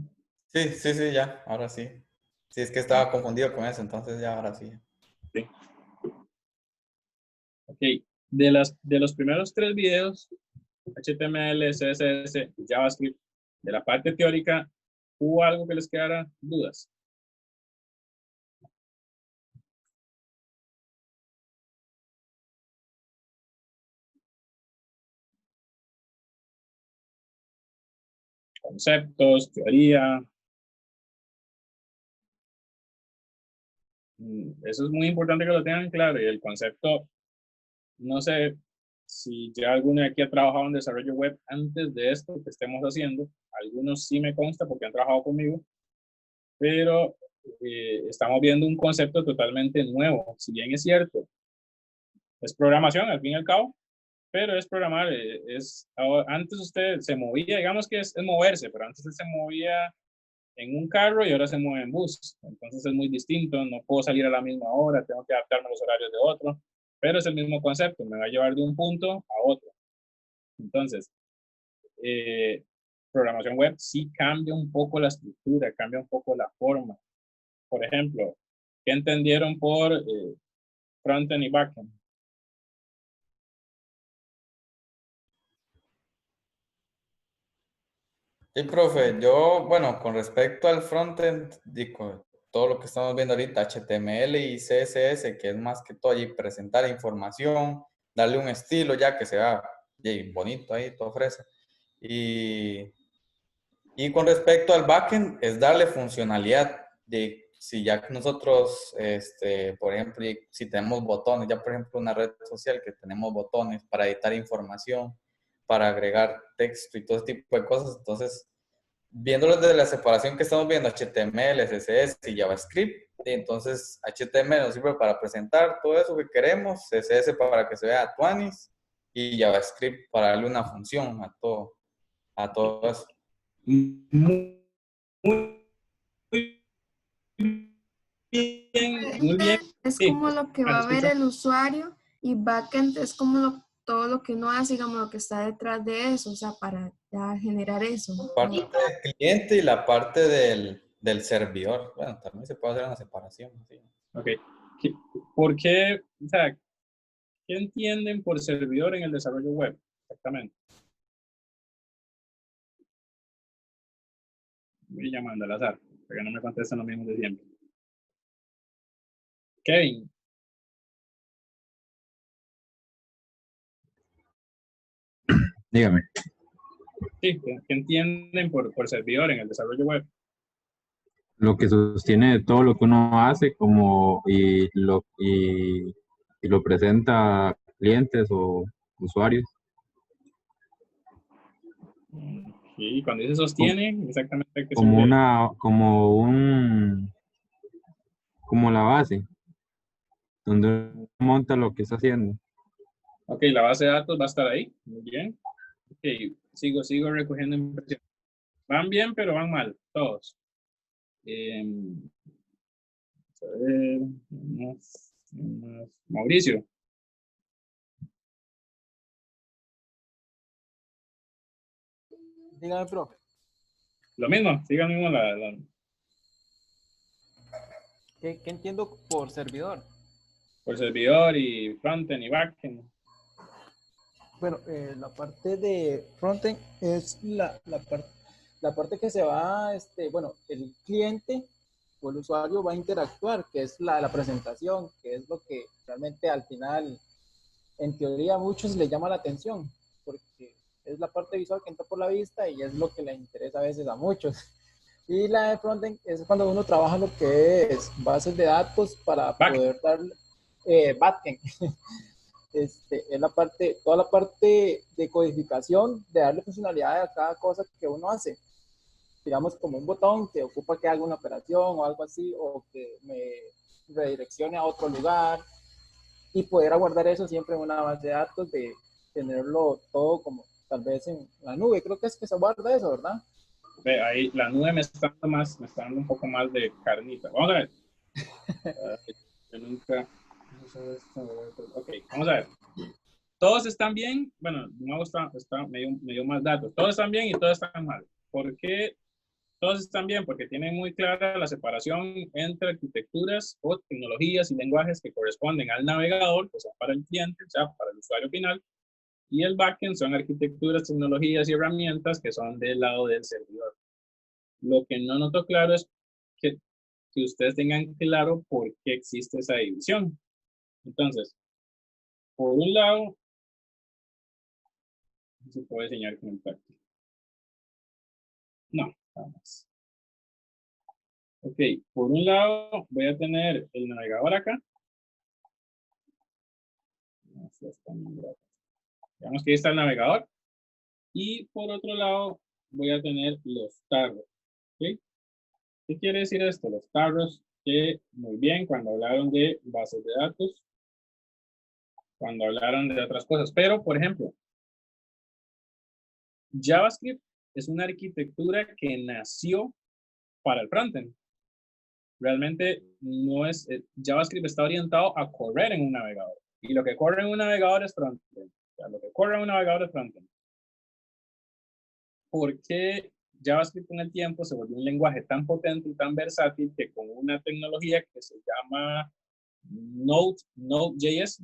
Sí, ya, ahora sí. Sí, es que estaba confundido con eso, entonces ya, ahora sí. Sí. Ok, de los primeros 3 videos, HTML, CSS, JavaScript, de la parte teórica, ¿hubo algo que les quedara dudas? Conceptos, teoría. Eso es muy importante que lo tengan claro. Y el concepto, no sé si ya alguno de aquí ha trabajado en desarrollo web antes de esto que estemos haciendo. Algunos sí me consta porque han trabajado conmigo, pero estamos viendo un concepto totalmente nuevo. Si bien es cierto, es programación al fin y al cabo, pero es programar. Antes usted se movía, digamos que es moverse, pero antes se movía en un carro y ahora se mueve en bus. Entonces es muy distinto, no puedo salir a la misma hora, tengo que adaptarme a los horarios de otro, pero es el mismo concepto, me va a llevar de un punto a otro. Entonces, programación web sí cambia un poco la estructura, cambia un poco la forma. Por ejemplo, ¿qué entendieron por frontend y backend? Sí, profe, yo, bueno, con respecto al frontend, digo, todo lo que estamos viendo ahorita, HTML y CSS, que es más que todo allí presentar información, darle un estilo ya que se vea bonito ahí, todo fresa. Y con respecto al backend, es darle funcionalidad de si ya que nosotros, por ejemplo, si tenemos botones, ya por ejemplo una red social que tenemos botones para editar información, para agregar texto y todo ese tipo de cosas, entonces viéndolo desde la separación que estamos viendo, HTML, CSS y JavaScript, y entonces HTML nos sirve para presentar todo eso que queremos, CSS para que se vea tuanis y JavaScript para darle una función a todo eso. Muy, muy bien, muy bien. Es Sí, como lo que va a ver escucho. el usuario y backend es como todo lo que uno hace, digamos, lo que está detrás de eso, o sea, para ya generar eso. Parte del cliente y la parte del servidor. Bueno, también se puede hacer una separación. ¿Sí? Ok. ¿Por qué, o sea, qué entienden por servidor en el desarrollo web? Exactamente. Voy llamando al azar, para que no me contesten los mismos de siempre. Kevin. Dígame. Sí, ¿qué entienden por servidor en el desarrollo web? Lo que sostiene todo lo que uno hace y lo presenta a clientes o usuarios. Sí, cuando dice sostiene, exactamente qué se Como refiere. como la base, donde uno monta lo que está haciendo. Ok, la base de datos va a estar ahí. Muy bien. Ok, sigo recogiendo impresiones. Van bien, pero van mal, todos. A ver, Mauricio. Dígame, profe. Lo mismo, sigan mismo ¿Qué entiendo por servidor? por servidor y frontend y backend. Bueno, la parte de frontend es la parte que se va, bueno, el cliente o el usuario va a interactuar, que es la presentación, que es lo que realmente al final, en teoría, a muchos les llama la atención, porque es la parte visual que entra por la vista y es lo que le interesa a veces a muchos. Y la de frontend es cuando uno trabaja lo que es bases de datos para poder dar backend. Es toda la parte de codificación, de darle funcionalidad a cada cosa que uno hace. Digamos, como un botón que ocupa que haga una operación o algo así, o que me redireccione a otro lugar. y poder guardar eso siempre en una base de datos, de tenerlo todo como tal vez en la nube. Creo que es que se guarda eso, ¿verdad? Ve, ahí la nube me está dando un poco más de carnita. Vamos a ver. Yo nunca... Ok, vamos a ver. Todos están bien. Bueno, no está me dio más datos. Todos están bien y todos están mal. ¿Por qué todos están bien? Porque tienen muy clara la separación entre arquitecturas o tecnologías y lenguajes que corresponden al navegador, que son para el cliente, o sea, para el usuario final, y el backend son arquitecturas, tecnologías y herramientas que son del lado del servidor. Lo que no noto claro es que ustedes tengan claro por qué existe esa división. Entonces, por un lado, se puede enseñar con el táctil. No, nada más. Ok, por un lado voy a tener el navegador acá. Digamos que ahí está el navegador. Y por otro lado voy a tener los tarros. ¿Okay? ¿Qué quiere decir esto? Los tarros que, muy bien, cuando hablaron de bases de datos, cuando hablaron de otras cosas. Pero, por ejemplo, JavaScript es una arquitectura que nació para el frontend. Realmente no es, JavaScript está orientado a correr en un navegador. Y lo que corre en un navegador es frontend. O sea, lo que corre en un navegador es frontend. ¿Por qué JavaScript con el tiempo se volvió un lenguaje tan potente y tan versátil que con una tecnología que se llama Node.js,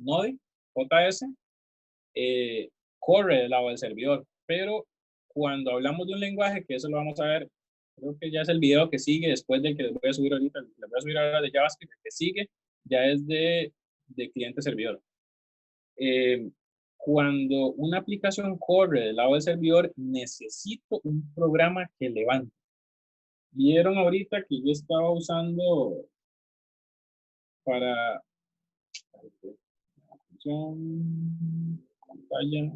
JS, corre del lado del servidor? Pero cuando hablamos de un lenguaje, que eso lo vamos a ver, creo que ya es el video que sigue después del que les voy a subir ahorita, les voy a subir ahora de JavaScript, el que sigue ya es de cliente-servidor. Cuando una aplicación corre del lado del servidor, necesito un programa que levante. Vieron ahorita que yo estaba usando para pantalla.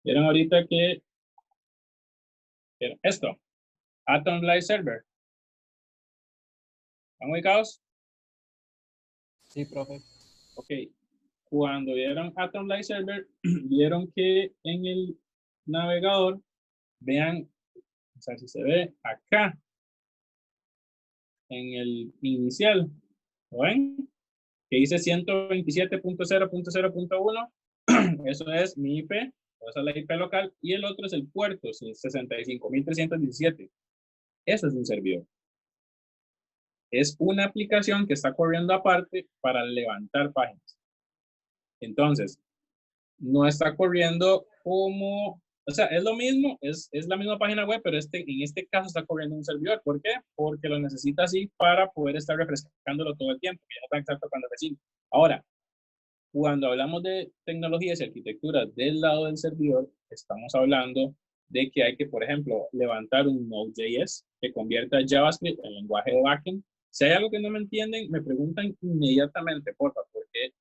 Vieron ahorita que esto, Atom Live Server. ¿Están ubicados? Sí, profe. Ok. Cuando vieron Atom Live Server, vieron que en el navegador, vean, o sea, si se ve acá, en el inicial, ¿lo ven? Que dice 127.0.0.1, eso es mi IP, esa es la IP local, y el otro es el puerto, 65.317. Eso es un servidor. Es una aplicación que está corriendo aparte para levantar páginas. Entonces, no está corriendo como, o sea, es lo mismo, es la misma página web, pero en este caso está corriendo un servidor. ¿Por qué? Porque lo necesita así para poder estar refrescándolo todo el tiempo, que ya no está exacto cuando recién. Ahora, cuando hablamos de tecnologías y arquitecturas del lado del servidor, estamos hablando de que hay que, por ejemplo, levantar un Node.js que convierta JavaScript en lenguaje de backend. Si hay algo que no me entienden, me preguntan inmediatamente, por favor, porque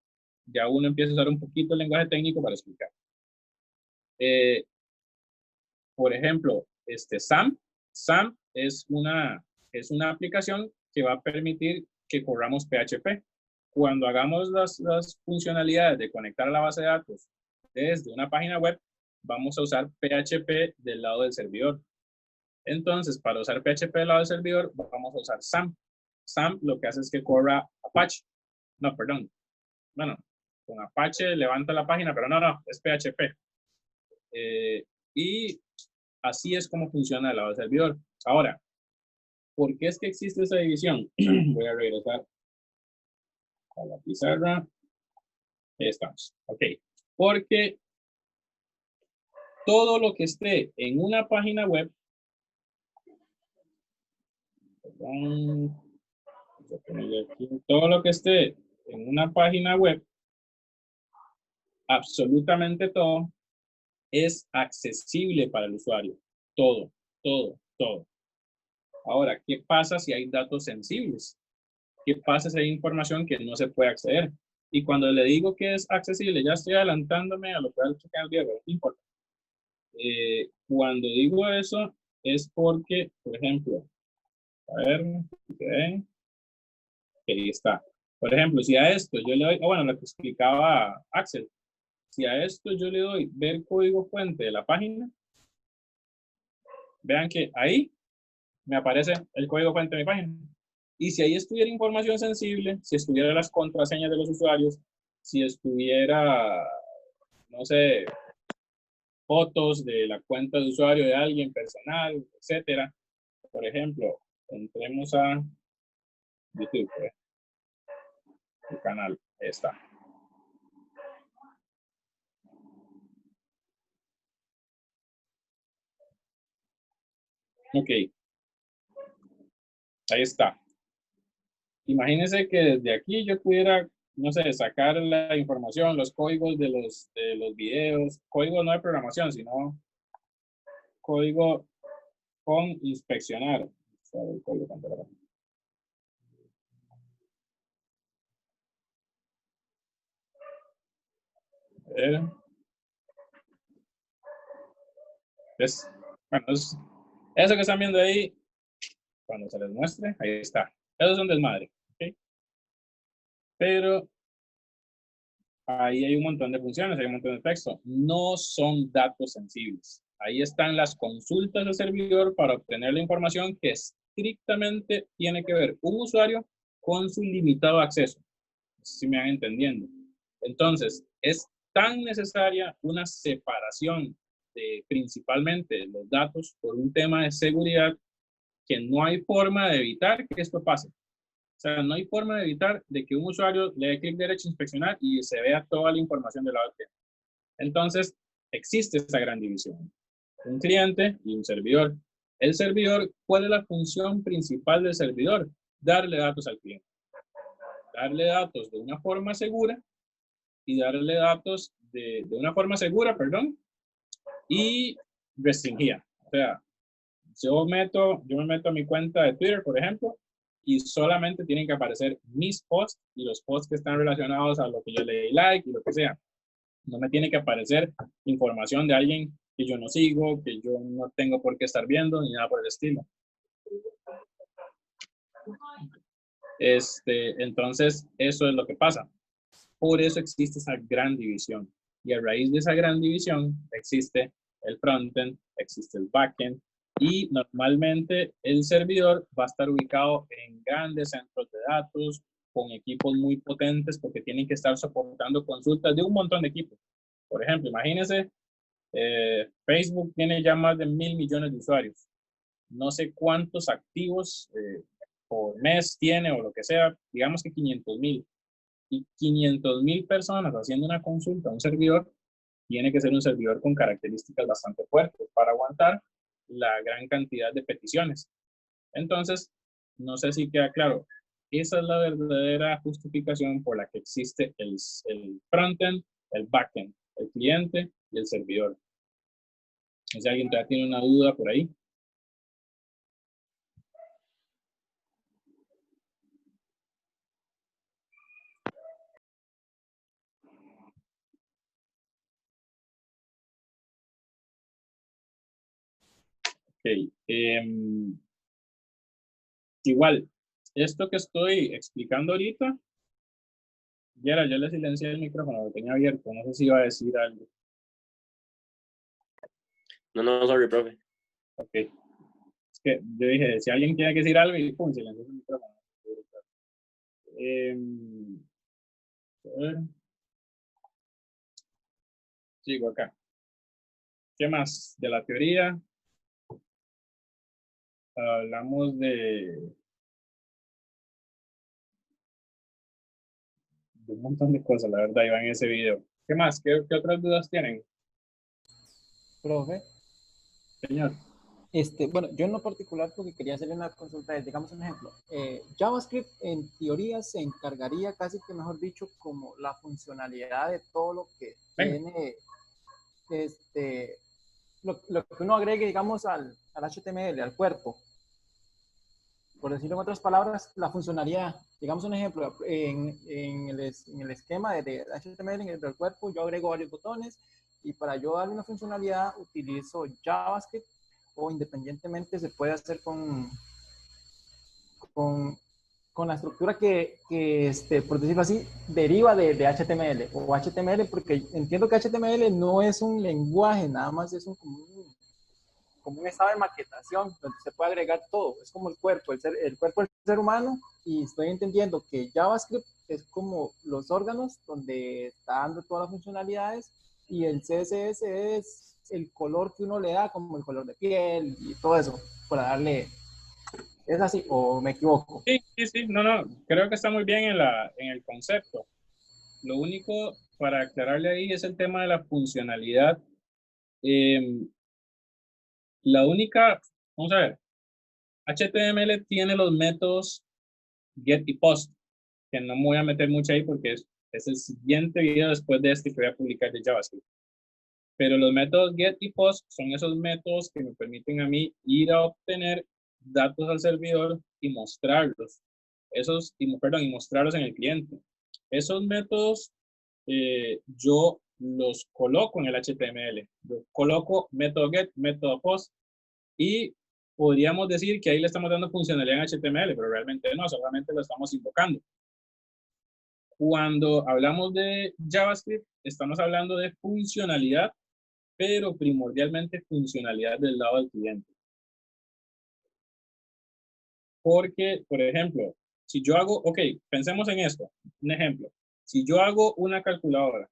ya uno empieza a usar un poquito el lenguaje técnico para explicar. Por ejemplo, SAMP es una aplicación que va a permitir que corramos PHP. Cuando hagamos las funcionalidades de conectar a la base de datos desde una página web, vamos a usar PHP del lado del servidor. Entonces, para usar PHP del lado del servidor, vamos a usar SAMP. SAMP lo que hace es que corra Apache. No, perdón. Bueno, con Apache levanta la página, pero no, es PHP. Y así es como funciona el lado del servidor. Ahora, ¿por qué es que existe esa división? Voy a regresar a la pizarra. Ahí estamos. Ok. Porque todo lo que esté en una página web, perdón, todo lo que esté en una página web, absolutamente todo, es accesible para el usuario. Todo, todo, todo. Ahora, ¿qué pasa si hay datos sensibles? ¿Qué pasa si hay información que no se puede acceder? Y cuando le digo que es accesible, ya estoy adelantándome a lo que va a checar el video, no importa. Cuando digo eso, es porque, por ejemplo, a ver, okay, ahí está. Por ejemplo, si a esto yo le doy, bueno, lo que explicaba Axel, si a esto yo le doy ver código fuente de la página, vean que ahí me aparece el código fuente de mi página. Y si ahí estuviera información sensible, si estuviera las contraseñas de los usuarios, si estuviera, no sé, fotos de la cuenta de usuario de alguien personal, etcétera. Por ejemplo, entremos a YouTube, el canal, ahí está. Ok, ahí está. Imagínense que desde aquí yo pudiera, no sé, sacar la información, los códigos de los videos, código no de programación, sino código con inspeccionar. El código con programación. A ver. Bueno, eso que están viendo ahí, cuando se les muestre, ahí está. Eso es un desmadre. ¿Okay? Pero ahí hay un montón de funciones, hay un montón de texto. No son datos sensibles. Ahí están las consultas del servidor para obtener la información que estrictamente tiene que ver un usuario con su limitado acceso. Si me van entendiendo. Entonces, es tan necesaria una separación de principalmente los datos por un tema de seguridad que no hay forma de evitar que esto pase. O sea, no hay forma de evitar de que un usuario le dé clic derecho a inspeccionar y se vea toda la información del lado del cliente. Entonces, existe esta gran división. Un cliente y un servidor. El servidor, ¿cuál es la función principal del servidor? Darle datos al cliente. Darle datos de una forma segura y darle datos de una forma segura, perdón, y restringida. O sea, yo me meto a mi cuenta de Twitter, por ejemplo, y solamente tienen que aparecer mis posts y los posts que están relacionados a lo que yo le di like y lo que sea. No me tiene que aparecer información de alguien que yo no sigo, que yo no tengo por qué estar viendo, ni nada por el estilo. Entonces, eso es lo que pasa. Por eso existe esa gran división. Y a raíz de esa gran división existe el frontend, existe el backend, y normalmente el servidor va a estar ubicado en grandes centros de datos, con equipos muy potentes, porque tienen que estar soportando consultas de un montón de equipos. Por ejemplo, imagínense, Facebook tiene ya más de 1.000 millones de usuarios. No sé cuántos activos por mes tiene o lo que sea, digamos que 500.000. Y 500.000 personas haciendo una consulta a un servidor, tiene que ser un servidor con características bastante fuertes para aguantar la gran cantidad de peticiones. Entonces, no sé si queda claro. Esa es la verdadera justificación por la que existe el frontend, el backend, el cliente y el servidor. Si alguien todavía tiene una duda por ahí. Ok. Igual, esto que estoy explicando ahorita, ya le silencié el micrófono, lo tenía abierto, no sé si iba a decir algo. No, sorry, profe. Ok. Es que yo dije, si alguien quiere decir algo, y pum, silenció el micrófono. A ver. Sigo acá. ¿Qué más? De la teoría. Hablamos de un montón de cosas, la verdad, iba en ese video. ¿Qué más? ¿Qué otras dudas tienen, Profe, señor? bueno, yo en lo particular lo que quería hacerle una consulta es, digamos un ejemplo, JavaScript en teoría se encargaría casi que, mejor dicho, como la funcionalidad de todo lo que Venga. tiene, lo que uno agregue, digamos, al HTML, al cuerpo. Por decirlo en otras palabras, la funcionalidad. Digamos un ejemplo, en el esquema de HTML, en el cuerpo, yo agrego varios botones y para yo darle una funcionalidad utilizo JavaScript, o independientemente se puede hacer con con la estructura que por decirlo así, deriva de HTML o HTML, porque entiendo que HTML no es un lenguaje, nada más es como un estado de maquetación donde se puede agregar todo. Es como el cuerpo, el cuerpo del ser humano, y estoy entendiendo que JavaScript es como los órganos donde está dando todas las funcionalidades, y el CSS es el color que uno le da, como el color de piel y todo eso, para darle... ¿Es así o me equivoco? Sí, no, creo que está muy bien en el concepto. Lo único para aclararle ahí es el tema de la funcionalidad. La única, vamos a ver, HTML tiene los métodos get y post, que no me voy a meter mucho ahí porque es el siguiente video después de este que voy a publicar de JavaScript. Pero los métodos get y post son esos métodos que me permiten a mí ir a obtener datos al servidor y mostrarlos. Y mostrarlos en el cliente. Esos métodos yo los coloco en el HTML. Yo coloco método get, método post, y podríamos decir que ahí le estamos dando funcionalidad en HTML, pero realmente no, solamente lo estamos invocando. Cuando hablamos de JavaScript, estamos hablando de funcionalidad, pero primordialmente funcionalidad del lado del cliente. Porque, por ejemplo, si yo hago, ok, pensemos en esto, un ejemplo. Si yo hago una calculadora,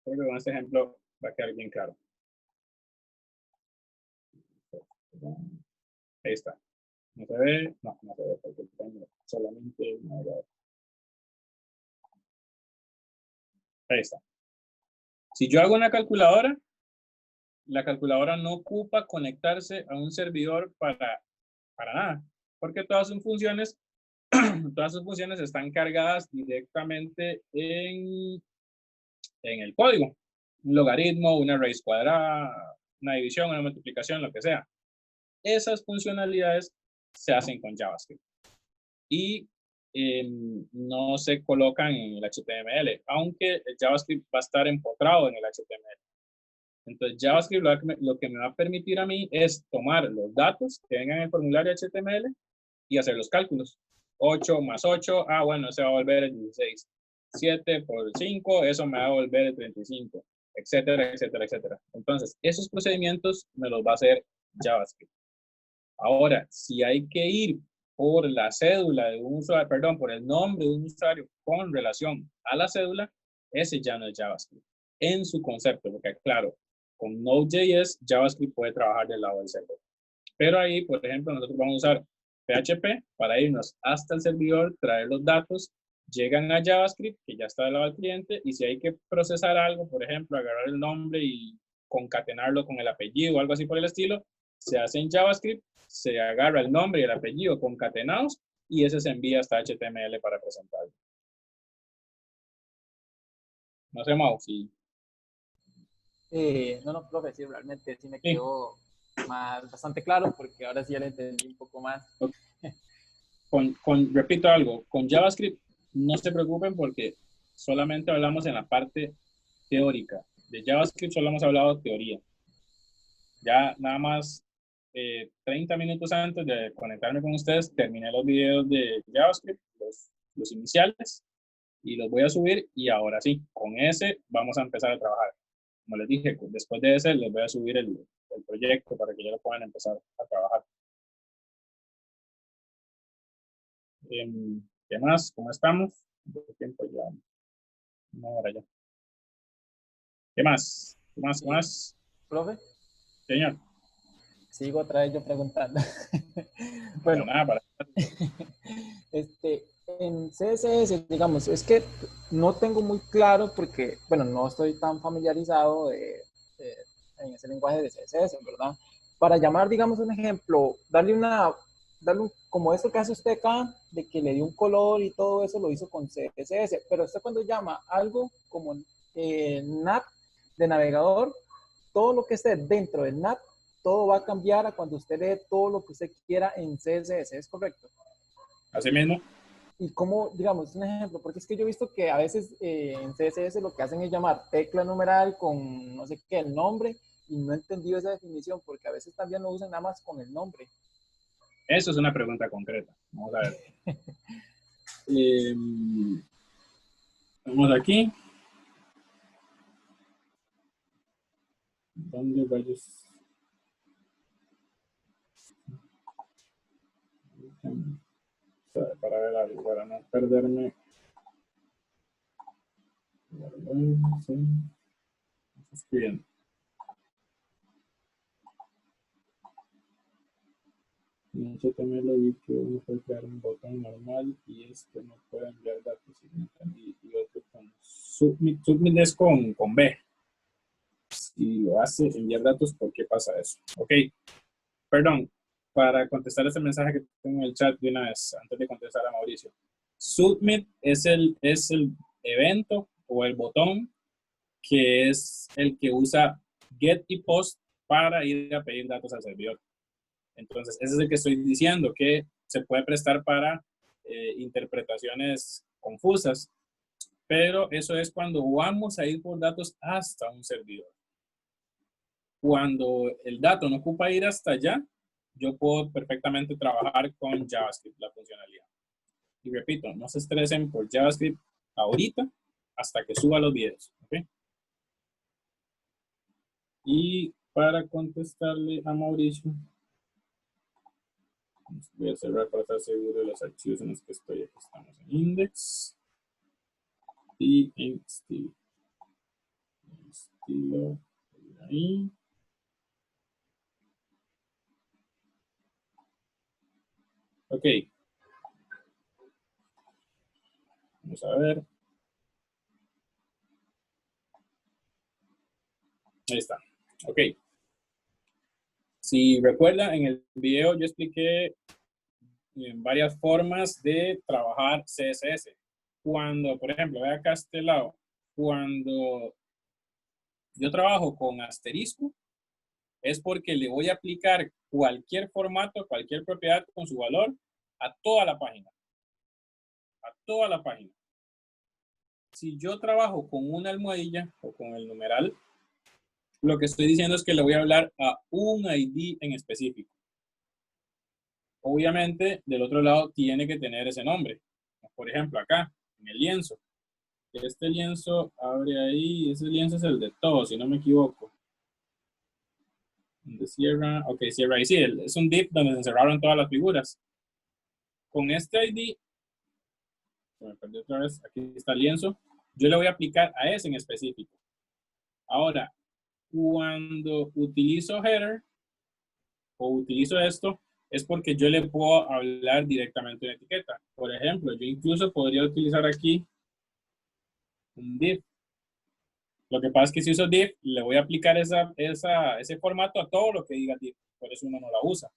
creo que con este ejemplo va a quedar bien claro. Ahí está. ¿No se ve? No, no se ve porque tengo solamente una. Ahí está. Si yo hago una calculadora, la calculadora no ocupa conectarse a un servidor para nada, porque todas sus funciones están cargadas directamente en el código. Un logaritmo, una raíz cuadrada, una división, una multiplicación, lo que sea. Esas funcionalidades se hacen con JavaScript y no se colocan en el HTML, aunque el JavaScript va a estar empotrado en el HTML. Entonces, JavaScript lo que me va a permitir a mí es tomar los datos que vengan en el formulario HTML y hacer los cálculos. 8 más 8, bueno, se va a volver el 16. 7 por 5, eso me va a volver el 35, etcétera, etcétera, etcétera. Entonces, esos procedimientos me los va a hacer JavaScript. Ahora, si hay que ir por la cédula de un usuario, perdón, por el nombre de un usuario con relación a la cédula, ese ya no es JavaScript en su concepto, porque claro, con Node.js, JavaScript puede trabajar del lado del servidor. Pero ahí, por ejemplo, nosotros vamos a usar PHP para irnos hasta el servidor, traer los datos, llegan a JavaScript, que ya está del lado del cliente, y si hay que procesar algo, por ejemplo, agarrar el nombre y concatenarlo con el apellido o algo así por el estilo, se hace en JavaScript, se agarra el nombre y el apellido concatenados y ese se envía hasta HTML para presentarlo. No sé, Mau, si... No, profe, sí, realmente sí me quedó bastante claro porque ahora sí ya le entendí un poco más. Repito algo, con JavaScript no se preocupen porque solamente hablamos en la parte teórica. De JavaScript solo hemos hablado teoría. Ya nada más 30 minutos antes de conectarme con ustedes, terminé los videos de JavaScript, los iniciales, y los voy a subir y ahora sí, con ese vamos a empezar a trabajar. Como les dije, después de ese les voy a subir el proyecto para que ya lo puedan empezar a trabajar. ¿Qué más? ¿Cómo estamos? ¿Cuánto tiempo ya? Una hora ya. ¿Qué más? ¿Qué más? ¿Qué más? ¿Profe? Señor. Sigo otra vez yo preguntando. Bueno, nada, en CSS, digamos, es que no tengo muy claro porque, bueno, no estoy tan familiarizado en ese lenguaje de CSS, ¿verdad? Para llamar, digamos, un ejemplo, como esto que hace usted acá, de que le dio un color y todo eso lo hizo con CSS, pero usted cuando llama algo como nav de navegador, todo lo que esté dentro del nav, todo va a cambiar a cuando usted lee todo lo que usted quiera en CSS, ¿es correcto? Así mismo. Y como, digamos, un ejemplo, porque es que yo he visto que a veces en CSS lo que hacen es llamar tecla numeral con no sé qué, el nombre, y no he entendido esa definición, porque a veces también lo usan nada más con el nombre. Eso es una pregunta concreta. Vamos a ver. Vamos aquí. ¿Dónde rayos? Para ver algo, para no perderme. Sí. Escribiendo. En HTML vi que uno puede crear un botón normal y este no puede enviar datos y otro con submit. Submit es con B. Si lo hace enviar datos, ¿por qué pasa eso? Ok, perdón, para contestar ese mensaje que tengo en el chat de una vez, antes de contestar a Mauricio. Submit es el evento o el botón que es el que usa get y post para ir a pedir datos al servidor. Entonces, ese es el que estoy diciendo, que se puede prestar para interpretaciones confusas, pero eso es cuando vamos a ir por datos hasta un servidor. Cuando el dato no ocupa ir hasta allá, yo puedo perfectamente trabajar con JavaScript, la funcionalidad. Y repito, no se estresen por JavaScript ahorita hasta que suba los videos. ¿Okay? Y para contestarle a Mauricio, voy a cerrar para estar seguro de los archivos en los que estoy. Aquí estamos en index y en estilo. Estilo, ahí. Ok. Vamos a ver. Ahí está. Ok. Si recuerdan, en el video yo expliqué en varias formas de trabajar CSS. Cuando, por ejemplo, ve acá a este lado, cuando yo trabajo con asterisco, es porque le voy a aplicar cualquier formato, cualquier propiedad con su valor a toda la página. A toda la página. Si yo trabajo con una almohadilla o con el numeral, lo que estoy diciendo es que le voy a hablar a un ID en específico. Obviamente, del otro lado tiene que tener ese nombre. Por ejemplo, acá, en el lienzo. Este lienzo abre ahí, ese lienzo es el de todo, si no me equivoco. De cierra, ok, cierra ahí. Sí, es un div donde se encerraron todas las figuras. Con este ID, se me perdió otra vez, aquí está el lienzo, yo le voy a aplicar a ese en específico. Ahora, cuando utilizo header o utilizo esto, es porque yo le puedo hablar directamente de etiqueta. Por ejemplo, yo incluso podría utilizar aquí un div. Lo que pasa es que si uso div, le voy a aplicar ese formato a todo lo que diga div. Por eso uno no la usa.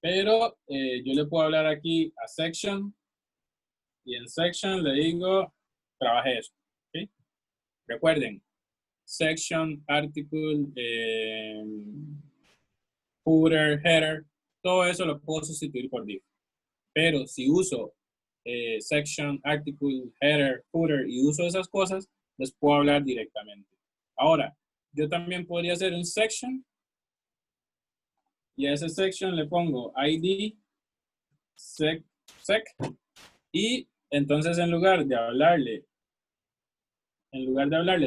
Pero yo le puedo hablar aquí a section. Y en section le digo, trabaje eso. ¿Okay? Recuerden, section, article, footer, header, todo eso lo puedo sustituir por div. Pero si uso section, article, header, footer y uso esas cosas, les puedo hablar directamente. Ahora, yo también podría hacer un section y a ese section le pongo ID, sec, y entonces en lugar de hablarle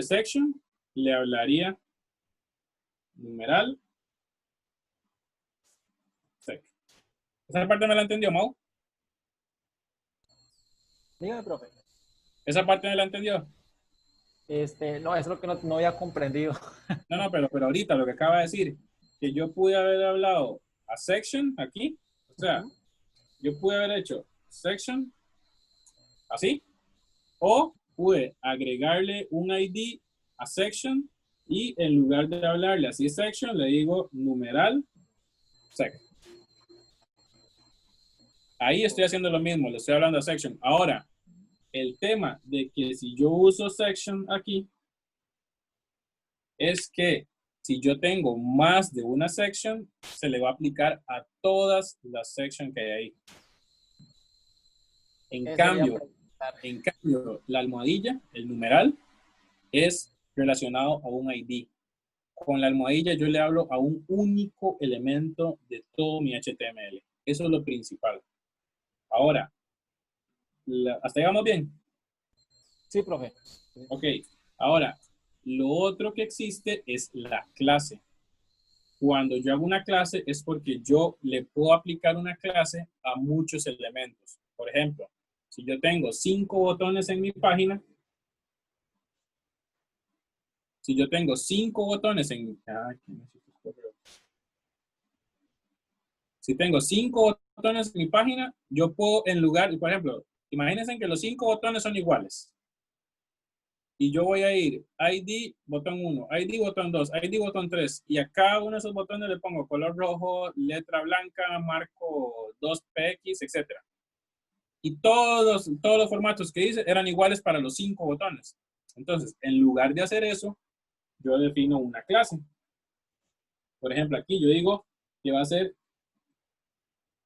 section, le hablaría numeral sec. ¿Esa parte me la entendió, Mau? Dígame, profe. ¿Esa parte me la entendió? No, eso es lo que no había comprendido. No, pero ahorita lo que acaba de decir, que yo pude haber hablado a section aquí, o sea, yo pude haber hecho section así, o pude agregarle un ID a section y en lugar de hablarle así section, le digo numeral sec. Ahí estoy haciendo lo mismo, le estoy hablando a section. Ahora, el tema de que si yo uso section aquí, es que si yo tengo más de una section, se le va a aplicar a todas las sections que hay ahí. En cambio, la almohadilla, el numeral, es relacionado a un ID. Con la almohadilla yo le hablo a un único elemento de todo mi HTML. Eso es lo principal. Ahora, ¿hasta ahí vamos bien? Sí, profe. Ok, ahora, lo otro que existe es la clase. Cuando yo hago una clase es porque yo le puedo aplicar una clase a muchos elementos. Por ejemplo, si yo tengo 5 botones en mi página, si yo tengo 5 botones en... Si tengo 5 botones en mi página, yo puedo en lugar, por ejemplo, imagínense que los 5 botones son iguales. Y yo voy a ir ID, botón 1, ID, botón 2, ID, botón 3. Y a cada uno de esos botones le pongo color rojo, letra blanca, marco 2px, etc. Y todos los formatos que hice eran iguales para los 5 botones. Entonces, en lugar de hacer eso, yo defino una clase. Por ejemplo, aquí yo digo que va a ser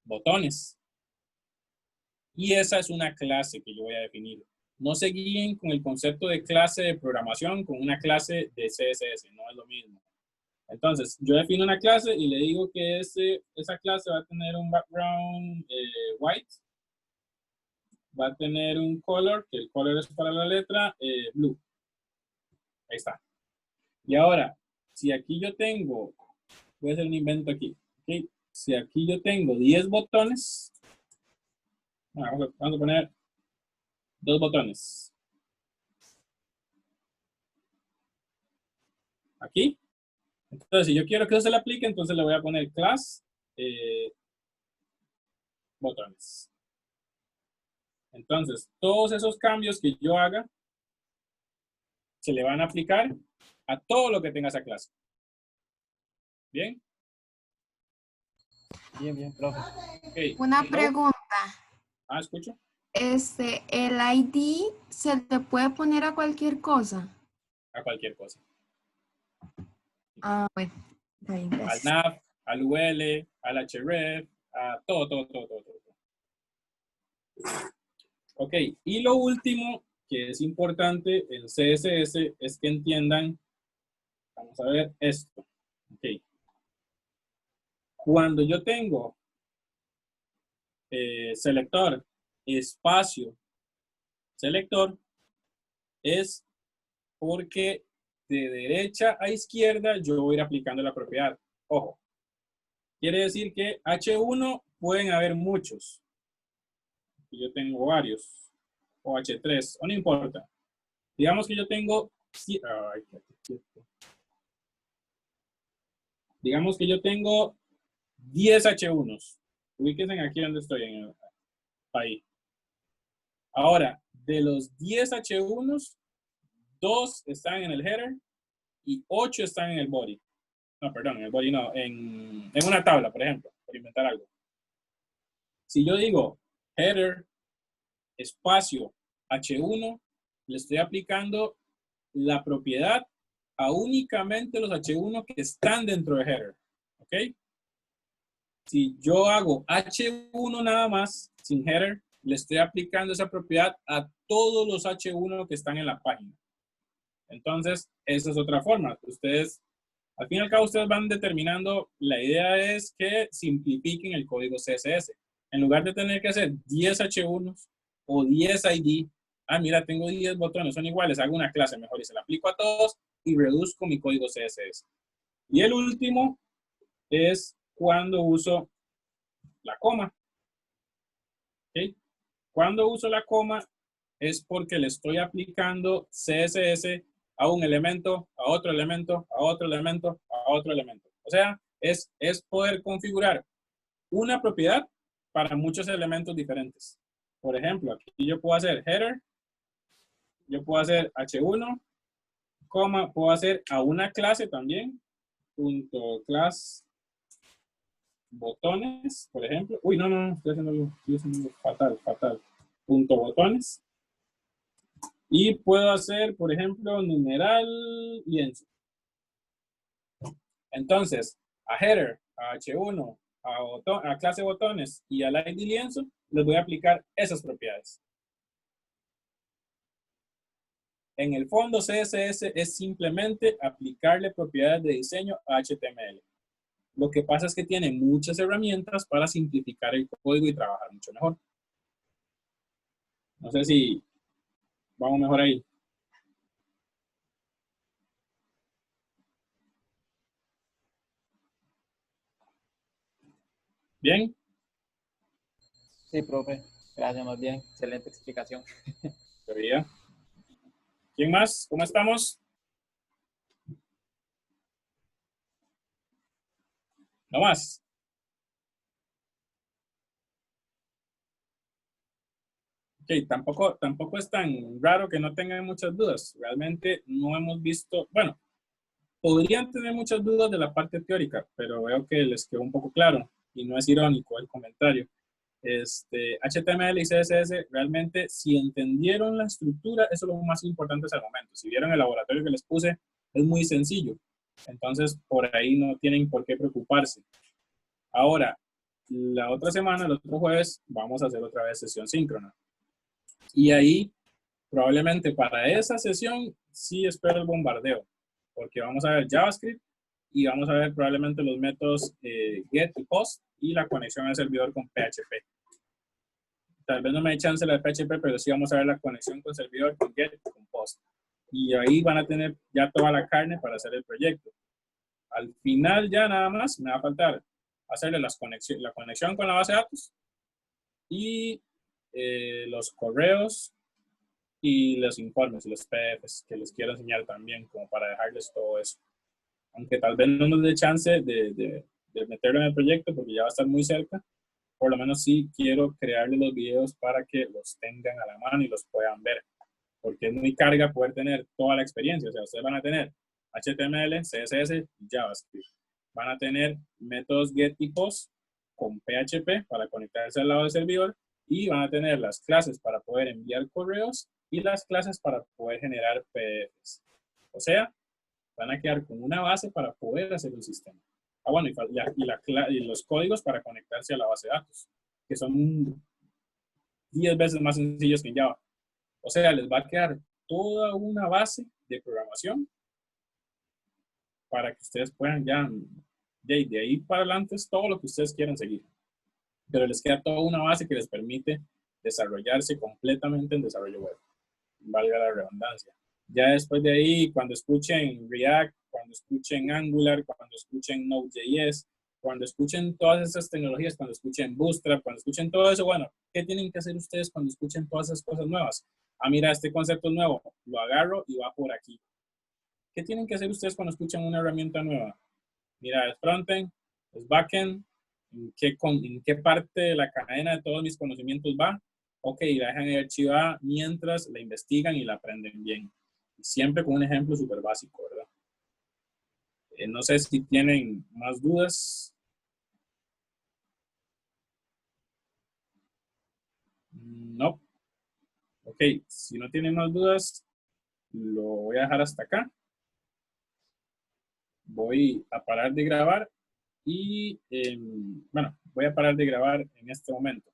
botones. Y esa es una clase que yo voy a definir. No se guíen con el concepto de clase de programación con una clase de CSS, no es lo mismo. Entonces, yo defino una clase y le digo que esa clase va a tener un background white, va a tener un color, que el color es para la letra, blue. Ahí está. Y ahora, si aquí yo tengo, voy a hacer un invento aquí, ¿okay? Si aquí yo tengo 10 botones, vamos a poner 2 botones. Aquí. Entonces, si yo quiero que eso se le aplique, entonces le voy a poner class botones. Entonces, todos esos cambios que yo haga se le van a aplicar a todo lo que tenga esa clase. ¿Bien? Bien, bien, profe. Okay. Una pregunta. Escucho. ¿El ID se te puede poner a cualquier cosa? A cualquier cosa. Bueno. Está bien, Al gracias. nav, al UL, al href, a todo. Ok, y lo último que es importante en CSS es que entiendan, vamos a ver esto. Ok. Cuando yo tengo selector, espacio, selector, es porque de derecha a izquierda yo voy a ir aplicando la propiedad. Ojo, quiere decir que H1 pueden haber muchos. Yo tengo varios. O H3, o no importa. Digamos que yo tengo... Digamos que yo tengo 10 H1s. Ubíquense aquí donde estoy, ahí. Ahora, de los 10 H1s, 2 están en el header y 8 están en el body. No, perdón, en el body no, en una tabla, por ejemplo, por inventar algo. Si yo digo header, espacio, H1, le estoy aplicando la propiedad a únicamente los H1 que están dentro de header. ¿Ok? Si yo hago H1 nada más, sin header, le estoy aplicando esa propiedad a todos los H1 que están en la página. Entonces, esa es otra forma. Ustedes, al fin y al cabo, ustedes van determinando, la idea es que simplifiquen el código CSS. En lugar de tener que hacer 10 H1s o 10 ID, mira, tengo 10 botones, son iguales, hago una clase mejor y se la aplico a todos y reduzco mi código CSS. Y el último es cuando uso la coma. ¿Okay? Cuando uso la coma es porque le estoy aplicando CSS a un elemento, a otro elemento, a otro elemento, a otro elemento. O sea, es poder configurar una propiedad para muchos elementos diferentes. Por ejemplo, aquí yo puedo hacer header, yo puedo hacer H1, coma, puedo hacer a una clase también, punto class botones, por ejemplo. Uy, no, estoy haciendo fatal. Punto botones. Y puedo hacer, por ejemplo, numeral lienzo. Entonces, a header, a H1, a clase botones y al ID lienzo, les voy a aplicar esas propiedades. En el fondo, CSS es simplemente aplicarle propiedades de diseño a HTML. Lo que pasa es que tiene muchas herramientas para simplificar el código y trabajar mucho mejor. No sé si vamos mejor ahí. ¿Bien? Sí, profe. Gracias, más bien. Excelente explicación. Teoría. ¿Quién más? ¿Cómo estamos? No más. Ok, tampoco es tan raro que no tengan muchas dudas. Realmente no hemos visto, bueno, podrían tener muchas dudas de la parte teórica, pero veo que les quedó un poco claro y no es irónico el comentario. HTML y CSS, realmente, si entendieron la estructura, eso es lo más importante hasta el momento. Si vieron el laboratorio que les puse, es muy sencillo. Entonces, por ahí no tienen por qué preocuparse. Ahora, la otra semana, el otro jueves, vamos a hacer otra vez sesión síncrona. Y ahí, probablemente para esa sesión, sí espero el bombardeo, porque vamos a ver JavaScript y vamos a ver probablemente los métodos get y post y la conexión al servidor con PHP. Tal vez no me dé chance la de PHP, pero sí vamos a ver la conexión con servidor, con get y con post. Y ahí van a tener ya toda la carne para hacer el proyecto. Al final ya nada más me va a faltar hacerle la conexión con la base de datos y los correos y los informes y los PDFs que les quiero enseñar también, como para dejarles todo eso. Aunque tal vez no nos dé chance de meterlo en el proyecto porque ya va a estar muy cerca, por lo menos sí quiero crearles los videos para que los tengan a la mano y los puedan ver, porque es muy carga poder tener toda la experiencia. O sea, ustedes van a tener HTML, CSS y JavaScript. Van a tener métodos get y post con PHP para conectarse al lado del servidor y van a tener las clases para poder enviar correos y las clases para poder generar PDFs. O sea, van a quedar con una base para poder hacer un sistema. Ah, bueno, y los códigos para conectarse a la base de datos, que son 10 veces más sencillos que en Java. O sea, les va a quedar toda una base de programación para que ustedes puedan ya, de ahí para adelante es todo lo que ustedes quieran seguir. Pero les queda toda una base que les permite desarrollarse completamente en desarrollo web. Valga la redundancia. Ya después de ahí, cuando escuchen React, cuando escuchen Angular, cuando escuchen Node.js, cuando escuchen todas esas tecnologías, cuando escuchen Bootstrap, cuando escuchen todo eso, bueno, ¿qué tienen que hacer ustedes cuando escuchen todas esas cosas nuevas? Ah, mira, este concepto es nuevo, lo agarro y va por aquí. ¿Qué tienen que hacer ustedes cuando escuchan una herramienta nueva? Mira, es frontend, es backend, ¿en qué parte de la cadena de todos mis conocimientos va? Ok, la dejan archivada mientras la investigan y la aprenden bien. Siempre con un ejemplo súper básico, ¿verdad? No sé si tienen más dudas. No. Ok, si no tienen más dudas, lo voy a dejar hasta acá. Voy a parar de grabar y, bueno, voy a parar de grabar en este momento.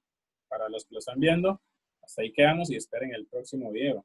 Para los que lo están viendo, hasta ahí quedamos y esperen el próximo video.